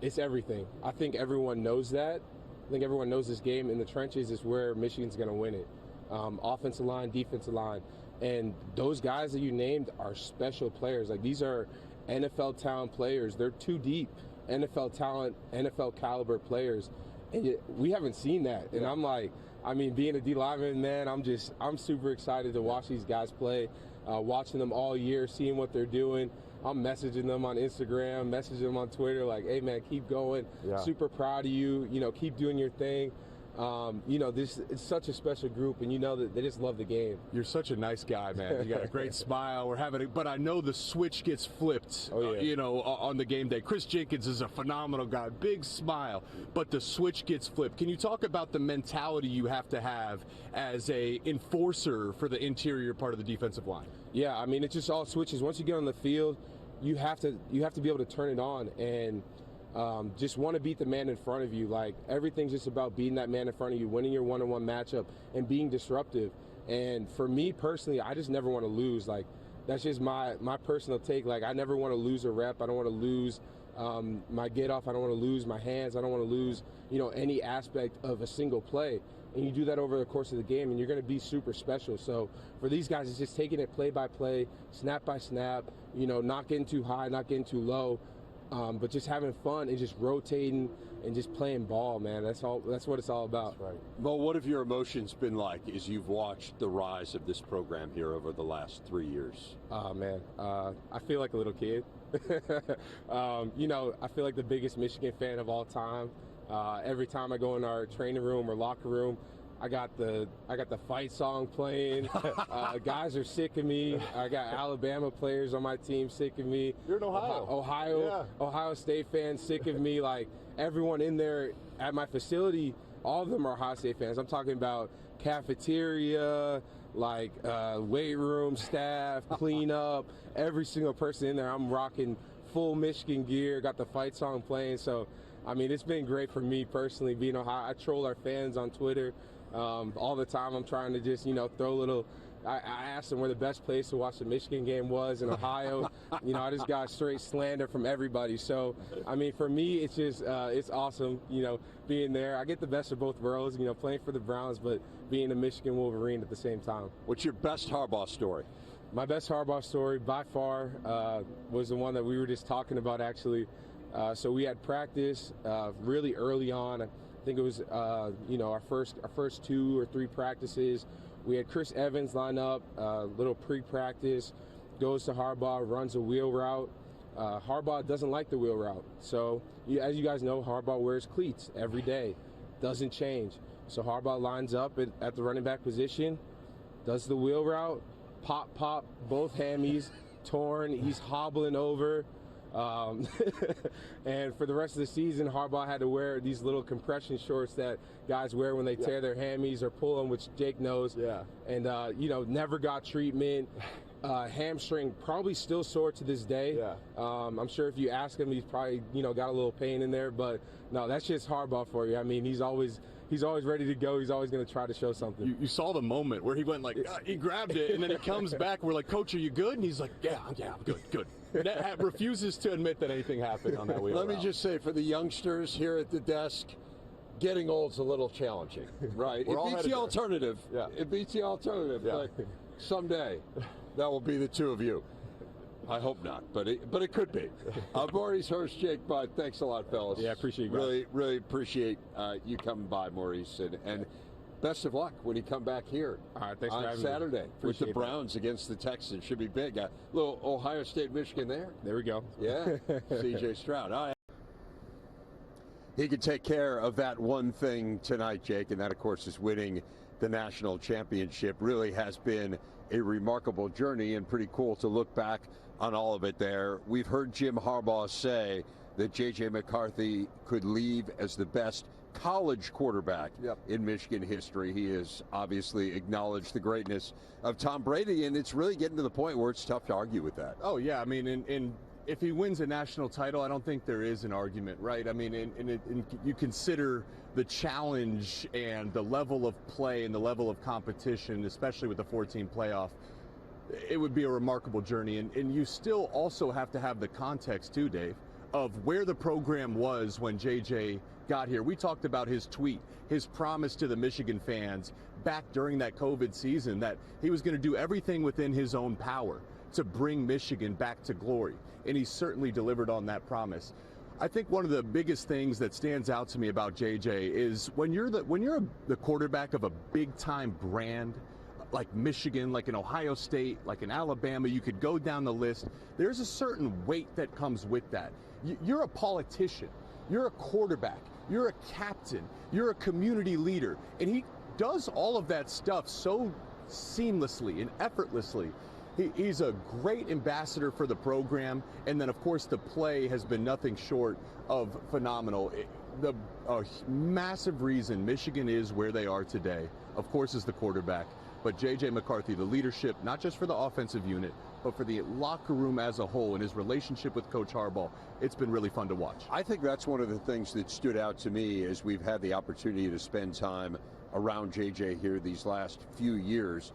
It's everything. I think everyone knows that. I think everyone knows this game in the trenches is where Michigan's going to win it. Offensive line, defensive line. And those guys that you named are special players. Like, these are NFL talent players. They're too deep. NFL talent, NFL caliber players. And we haven't seen that. And I'm like, I mean, being a D lineman, man, I'm super excited to watch these guys play, watching them all year, seeing what they're doing. I'm messaging them on Instagram, messaging them on Twitter, like, hey, man, keep going. Yeah. Super proud of you. You know, keep doing your thing. You know, it's such a special group, and you know that they just love the game. You're such a nice guy, man. You got a great smile. But I know the switch gets flipped, you know, on the game day. Chris Jenkins is a phenomenal guy, big smile, but the switch gets flipped. Can you talk about the mentality you have to have as a enforcer for the interior part of the defensive line? Yeah, I mean, it just all switches. Once you get on the field, you have to be able to turn it on and just want to beat the man in front of you. Like, everything's just about beating that man in front of you, winning your one-on-one matchup, and being disruptive. And for me personally, I just never want to lose. Like, that's just my personal take. Like, I never want to lose a rep. I don't want to lose my get off. I don't want to lose my hands. I don't want to lose, you know, any aspect of a single play. And you do that over the course of the game, and you're going to be super special. So for these guys, it's just taking it play by play, snap by snap, you know, not getting too high, not getting too low. But just having fun and just rotating and just playing ball, man. That's what it's all about. That's right. Well, what have your emotions been like as you've watched the rise of this program here over the last 3 years? Oh, man. I feel like a little kid. You know, I feel like the biggest Michigan fan of all time. Every time I go in our training room or locker room, I got the fight song playing. Guys are sick of me. I got Alabama players on my team sick of me. You're in Ohio. Ohio State fans sick of me. Like, everyone in there at my facility, all of them are Ohio State fans. I'm talking about cafeteria, like weight room staff, cleanup, every single person in there. I'm rocking full Michigan gear, got the fight song playing. So, I mean, it's been great for me personally being Ohio. I troll our fans on Twitter all the time. I'm trying to just, you know, throw a little. I asked them where the best place to watch the Michigan game was in Ohio. You know, I just got straight slander from everybody. So, I mean, for me, it's just it's awesome, you know, being there. I get the best of both worlds, you know, playing for the Browns, but being a Michigan Wolverine at the same time. What's your best Harbaugh story? My best Harbaugh story, by far, was the one that we were just talking about, actually. So we had practice really early on. I think it was, you know, our first 2 or 3 practices. We had Chris Evans line up, little pre-practice, goes to Harbaugh, runs a wheel route, Harbaugh doesn't like the wheel route. So, as you guys know, Harbaugh wears cleats every day. Doesn't change. So Harbaugh lines up at the running back position, does the wheel route, pop, both hammies torn. He's hobbling over. And for the rest of the season, Harbaugh had to wear these little compression shorts that guys wear when they tear their hammies or pull them, which Jake knows. Yeah. And, never got treatment. Hamstring probably still sore to this day. Yeah. I'm sure if you ask him, he's probably, got a little pain in there. But, no, that's just Harbaugh for you. I mean, he's always ready to go. He's always going to try to show something. You saw the moment where he went he grabbed it, and then he comes back. We're like, Coach, are you good? And he's like, yeah, I'm good. That refuses to admit that anything happened on that wheel. Let me just say, for the youngsters here at the desk, getting old's a little challenging, right? It beats the alternative. Yeah. It beats the alternative. Yeah. But someday, that will be the two of you. I hope not, but it could be. Maurice, Hurst, Jake, Bud, thanks a lot, fellas. Yeah, I appreciate you guys. Really appreciate you coming by, Maurice, and best of luck when you come back here. All right, thanks for on Saturday with the Browns against the Texans. Should be big. A little Ohio State, Michigan there. There we go. Yeah, C.J. Stroud. All right. He can take care of that one thing tonight, Jake, and that, of course, is winning the national championship. Really has been a remarkable journey and pretty cool to look back on all of it there. We've heard Jim Harbaugh say that J.J. McCarthy could leave as the best college quarterback in Michigan history. He has obviously acknowledged the greatness of Tom Brady, and it's really getting to the point where it's tough to argue with that. Oh, yeah. I mean, if he wins a national title, I don't think there is an argument, right? I mean, you consider the challenge and the level of play and the level of competition, especially with the 14 playoff, it would be a remarkable journey. And you still also have to have the context too, Dave, of where the program was when JJ got here. We talked about his tweet, his promise to the Michigan fans back during that COVID season that he was going to do everything within his own power to bring Michigan back to glory. And he certainly delivered on that promise. I think one of the biggest things that stands out to me about JJ is when you're the quarterback of a big-time brand like Michigan, like an Ohio State, like an Alabama, you could go down the list. There's a certain weight that comes with that. You're a politician. You're a quarterback. You're a captain. You're a community leader. And he does all of that stuff so seamlessly and effortlessly. He's a great ambassador for the program. And then, of course, the play has been nothing short of phenomenal. A massive reason Michigan is where they are today, of course, is the quarterback. But J.J. McCarthy, the leadership, not just for the offensive unit, but for the locker room as a whole and his relationship with Coach Harbaugh, it's been really fun to watch. I think that's one of the things that stood out to me as we've had the opportunity to spend time around J.J. here these last few years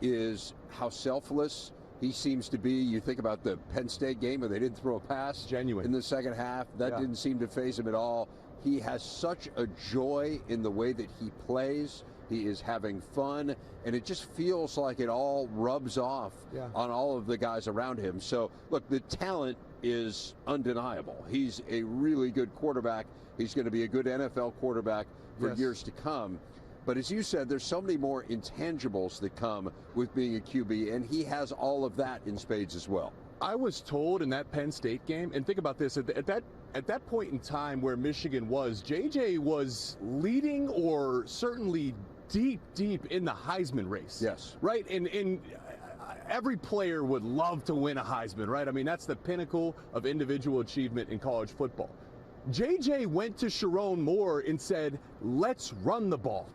is how selfless he seems to be. You think about the Penn State game where they didn't throw a pass in the second half. That didn't seem to faze him at all. He has such a joy in the way that he plays. He is having fun, and it just feels like it all rubs off on all of the guys around him. So, look, the talent is undeniable. He's a really good quarterback. He's going to be a good NFL quarterback for years to come. But as you said, there's so many more intangibles that come with being a QB, and he has all of that in spades as well. I was told in that Penn State game, and think about this, at that point in time where Michigan was, JJ was leading or certainly deep in the Heisman race. Yes. Right? And every player would love to win a Heisman, right? I mean, that's the pinnacle of individual achievement in college football. JJ went to Sharon Moore and said, let's run the ball.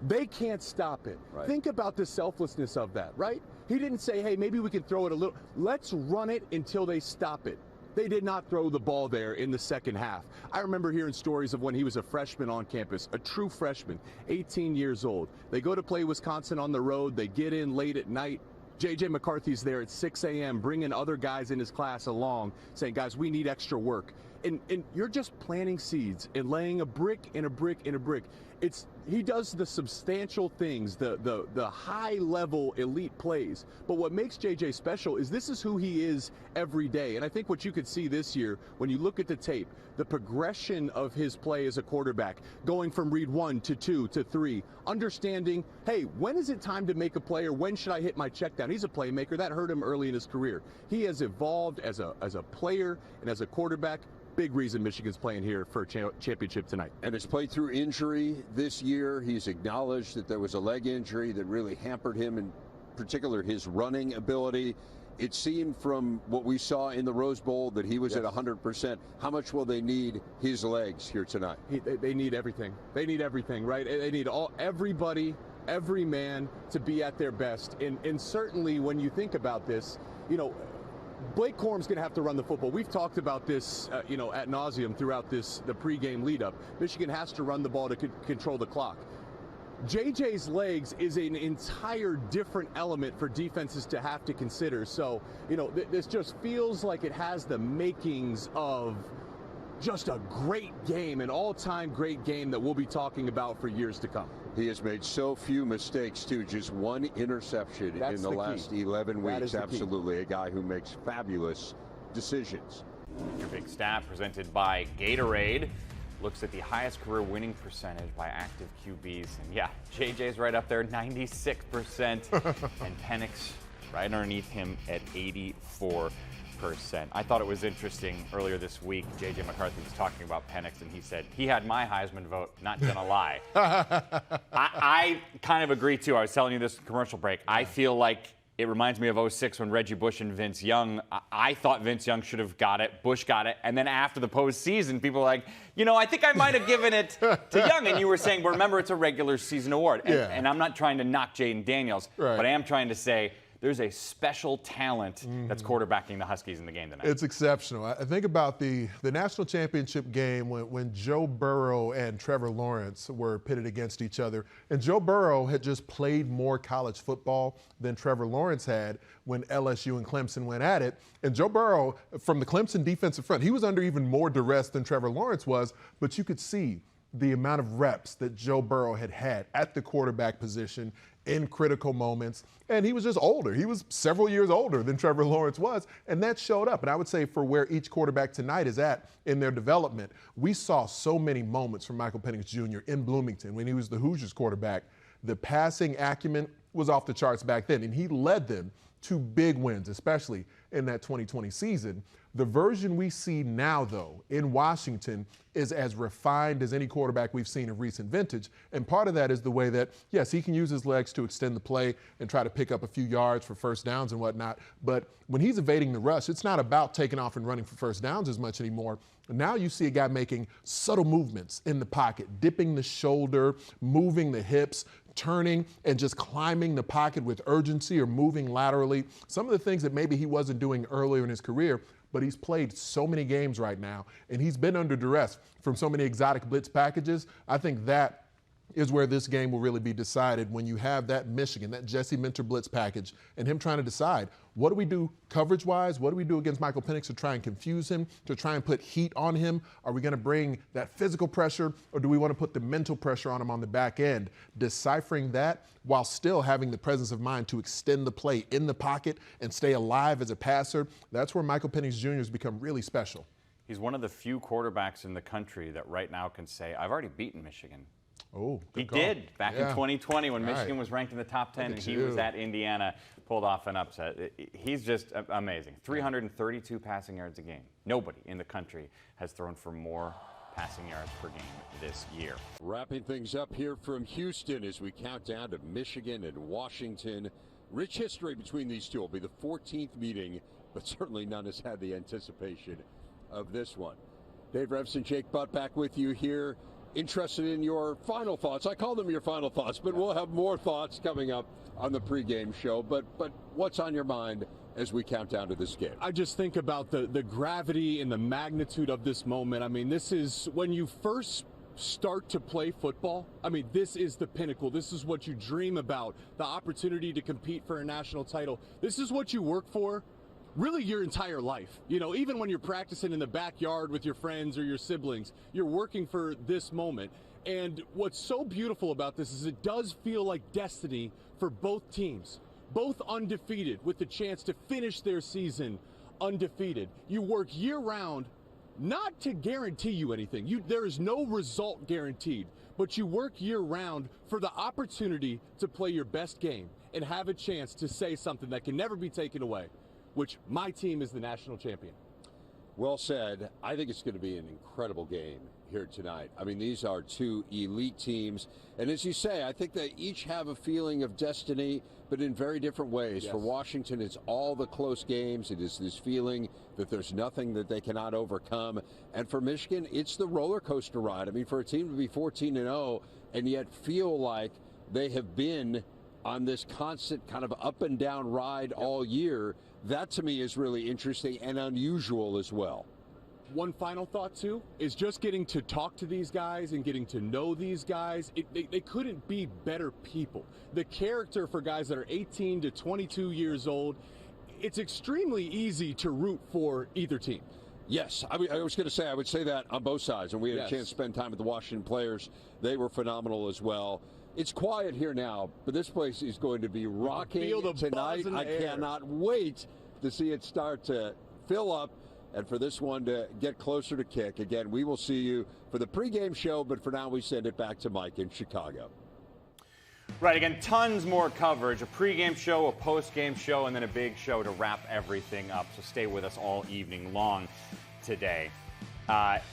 They can't stop it. Right. Think about the selflessness of that, right? He didn't say, hey, maybe we can throw it a little. Let's run it until they stop it. They did not throw the ball there in the second half. I remember hearing stories of when he was a freshman on campus, a true freshman, 18 years old. They go to play Wisconsin on the road. They get in late at night. J.J. McCarthy's there at 6 a.m. bringing other guys in his class along, saying, guys, we need extra work. And you're just planting seeds and laying a brick and a brick and a brick. He does the substantial things, the high-level elite plays. But what makes JJ special is this is who he is every day. And I think what you could see this year, when you look at the tape, the progression of his play as a quarterback, going from read 1 to 2 to 3, understanding, hey, when is it time to make a play, or when should I hit my check down? He's a playmaker. That hurt him early in his career. He has evolved as a player and as a quarterback. Big reason Michigan's playing here for a championship tonight. And has played through injury this year. He's acknowledged that there was a leg injury that really hampered him, in particular his running ability. It seemed from what we saw in the Rose Bowl that he was at 100%. How much will they need his legs here tonight? They need everything. They need everything, right? They need everybody, every man to be at their best. And certainly when you think about this, Blake Corum's going to have to run the football. We've talked about this, ad nauseum throughout the pregame lead-up. Michigan has to run the ball to control the clock. JJ's legs is an entire different element for defenses to have to consider. So, this just feels like it has the makings of just a great game, an all-time great game that we'll be talking about for years to come. He has made so few mistakes, too. Just one interception in the last 11 weeks. Absolutely a guy who makes fabulous decisions. Your big stat presented by Gatorade looks at the highest career winning percentage by active QBs. And yeah, JJ's right up there, 96%. And Penix right underneath him at 84%. I thought it was interesting earlier this week, JJ McCarthy was talking about Penix, and he said, he had my Heisman vote, not gonna lie. I kind of agree too. I was telling you this commercial break. I feel like it reminds me of 06 when Reggie Bush and Vince Young, I thought Vince Young should have got it, Bush got it, and then after the postseason, people were like, I think I might have given it to Young, and you were saying, well, remember, it's a regular season award. And I'm not trying to knock Jaden Daniels, but I am trying to say, there's a special talent that's quarterbacking the Huskies in the game tonight. It's exceptional. I think about the national championship game when Joe Burrow and Trevor Lawrence were pitted against each other. And Joe Burrow had just played more college football than Trevor Lawrence had when LSU and Clemson went at it. And Joe Burrow, from the Clemson defensive front, he was under even more duress than Trevor Lawrence was, but you could see the amount of reps that Joe Burrow had at the quarterback position in critical moments. And he was just older. He was several years older than Trevor Lawrence was, and that showed up. And I would say for where each quarterback tonight is at in their development, we saw so many moments from Michael Penix Jr. in Bloomington when he was the Hoosiers quarterback. The passing acumen was off the charts back then, and he led them to big wins, especially in that 2020 season. The version we see now, though, in Washington is as refined as any quarterback we've seen of recent vintage. And part of that is the way that, yes, he can use his legs to extend the play and try to pick up a few yards for first downs and whatnot. But when he's evading the rush, it's not about taking off and running for first downs as much anymore. Now you see a guy making subtle movements in the pocket, dipping the shoulder, moving the hips, turning and just climbing the pocket with urgency or moving laterally. Some of the things that maybe he wasn't doing earlier in his career, but he's played so many games right now, and he's been under duress from so many exotic blitz packages. I think that is where this game will really be decided when you have that Michigan, that Jesse Minter blitz package, and him trying to decide, what do we do coverage-wise? What do we do against Michael Penix to try and confuse him, to try and put heat on him? Are we going to bring that physical pressure, or do we want to put the mental pressure on him on the back end? Deciphering that while still having the presence of mind to extend the play in the pocket and stay alive as a passer, that's where Michael Penix Jr. has become really special. He's one of the few quarterbacks in the country that right now can say, I've already beaten Michigan. Oh, he did back in 2020 when Michigan was ranked in the top 10 and he was at Indiana, pulled off an upset. He's just amazing. 332 passing yards a game. Nobody in the country has thrown for more passing yards per game this year. Wrapping things up here from Houston as we count down to Michigan and Washington. Rich history between these two. Will be the 14th meeting, but certainly none has had the anticipation of this one. Dave Revson, Jake Butt back with you here. Interested in your final thoughts. I call them your final thoughts, but we'll have more thoughts coming up on the pregame show. But what's on your mind as we count down to this game? I just think about the gravity and the magnitude of this moment. I mean, this is when you first start to play football. I mean, this is the pinnacle. This is what you dream about, the opportunity to compete for a national title. This is what you work for really your entire life. You know, even when you're practicing in the backyard with your friends or your siblings, you're working for this moment. And what's so beautiful about this is it does feel like destiny for both teams. Both undefeated with the chance to finish their season undefeated. You work year-round, not to guarantee you anything. There is no result guaranteed, but you work year-round for the opportunity to play your best game and have a chance to say something that can never be taken away, which my team is the national champion. Well said. I think it's going to be an incredible game here tonight. I mean, these are two elite teams. And as you say, I think they each have a feeling of destiny, but in very different ways. Yes. For Washington, it's all the close games. It is this feeling that there's nothing that they cannot overcome. And for Michigan, it's the roller coaster ride. I mean, for a team to be 14-0 and yet feel like they have been on this constant kind of up and down ride all year, that to me is really interesting and unusual as well. One final thought, too, is just getting to talk to these guys and getting to know these guys. They couldn't be better people. The character for guys that are 18 to 22 years old, it's extremely easy to root for either team. Yes, I was going to say, I would say that on both sides. And we had a chance to spend time with the Washington players. They were phenomenal as well. It's quiet here now, but this place is going to be rocking tonight. I cannot wait to see it start to fill up and for this one to get closer to kick. Again, we will see you for the pregame show, but for now we send it back to Mike in Chicago. Right, again, tons more coverage, a pregame show, a postgame show, and then a big show to wrap everything up. So stay with us all evening long today.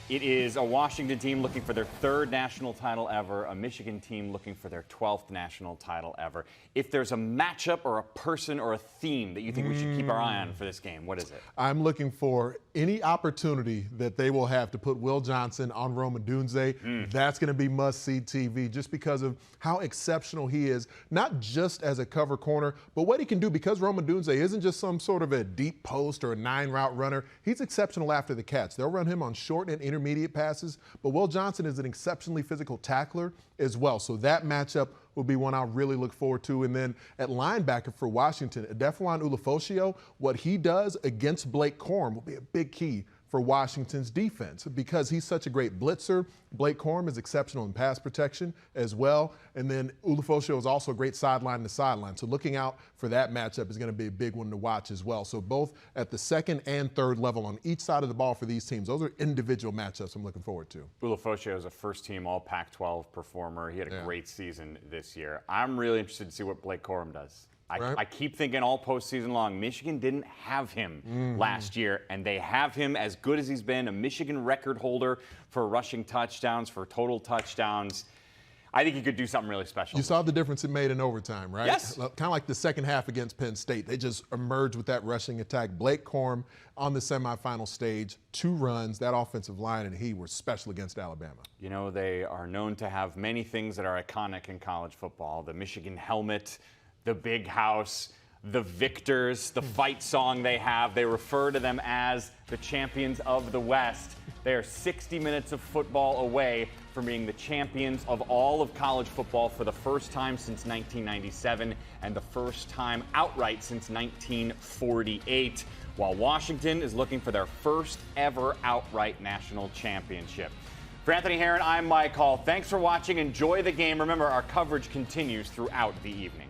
It is a Washington team looking for their 3rd national title ever, a Michigan team looking for their 12th national title ever. If there's a matchup or a person or a theme that you think we should keep our eye on for this game, what is it? I'm looking for any opportunity that they will have to put Will Johnson on Rome Odunze. That's going to be must-see TV just because of how exceptional he is, not just as a cover corner, but what he can do because Rome Odunze isn't just some sort of a deep post or a 9-route runner. He's exceptional after the catch. They'll run him on short and intermediate passes, but Will Johnson is an exceptionally physical tackler as well. So that matchup will be one I'll really look forward to. And then at linebacker for Washington, Adefawon Ulufosio, what he does against Blake Corum will be a big key for Washington's defense because he's such a great blitzer. Blake Corum is exceptional in pass protection as well. And then Ulufosio is also a great sideline to sideline. So looking out for that matchup is going to be a big one to watch as well. So both at the 2nd and 3rd level on each side of the ball for these teams. Those are individual matchups I'm looking forward to. Ulufosio is a first-team All-Pac-12 performer. He had a great season this year. I'm really interested to see what Blake Corum does. I keep thinking all postseason long, Michigan didn't have him last year, and they have him as good as he's been, a Michigan record holder for rushing touchdowns, for total touchdowns. I think he could do something really special. You saw the difference it made in overtime, right? Yes. Kind of like the second half against Penn State. They just emerged with that rushing attack. Blake Corum on the semifinal stage, 2 runs, that offensive line, and he were special against Alabama. You know, they are known to have many things that are iconic in college football. The Michigan helmet, the big house, the victors, the fight song they have. They refer to them as the champions of the West. They are 60 minutes of football away from being the champions of all of college football for the first time since 1997 and the first time outright since 1948, while Washington is looking for their first ever outright national championship. For Anthony Herron, I'm Mike Hall. Thanks for watching. Enjoy the game. Remember, our coverage continues throughout the evening.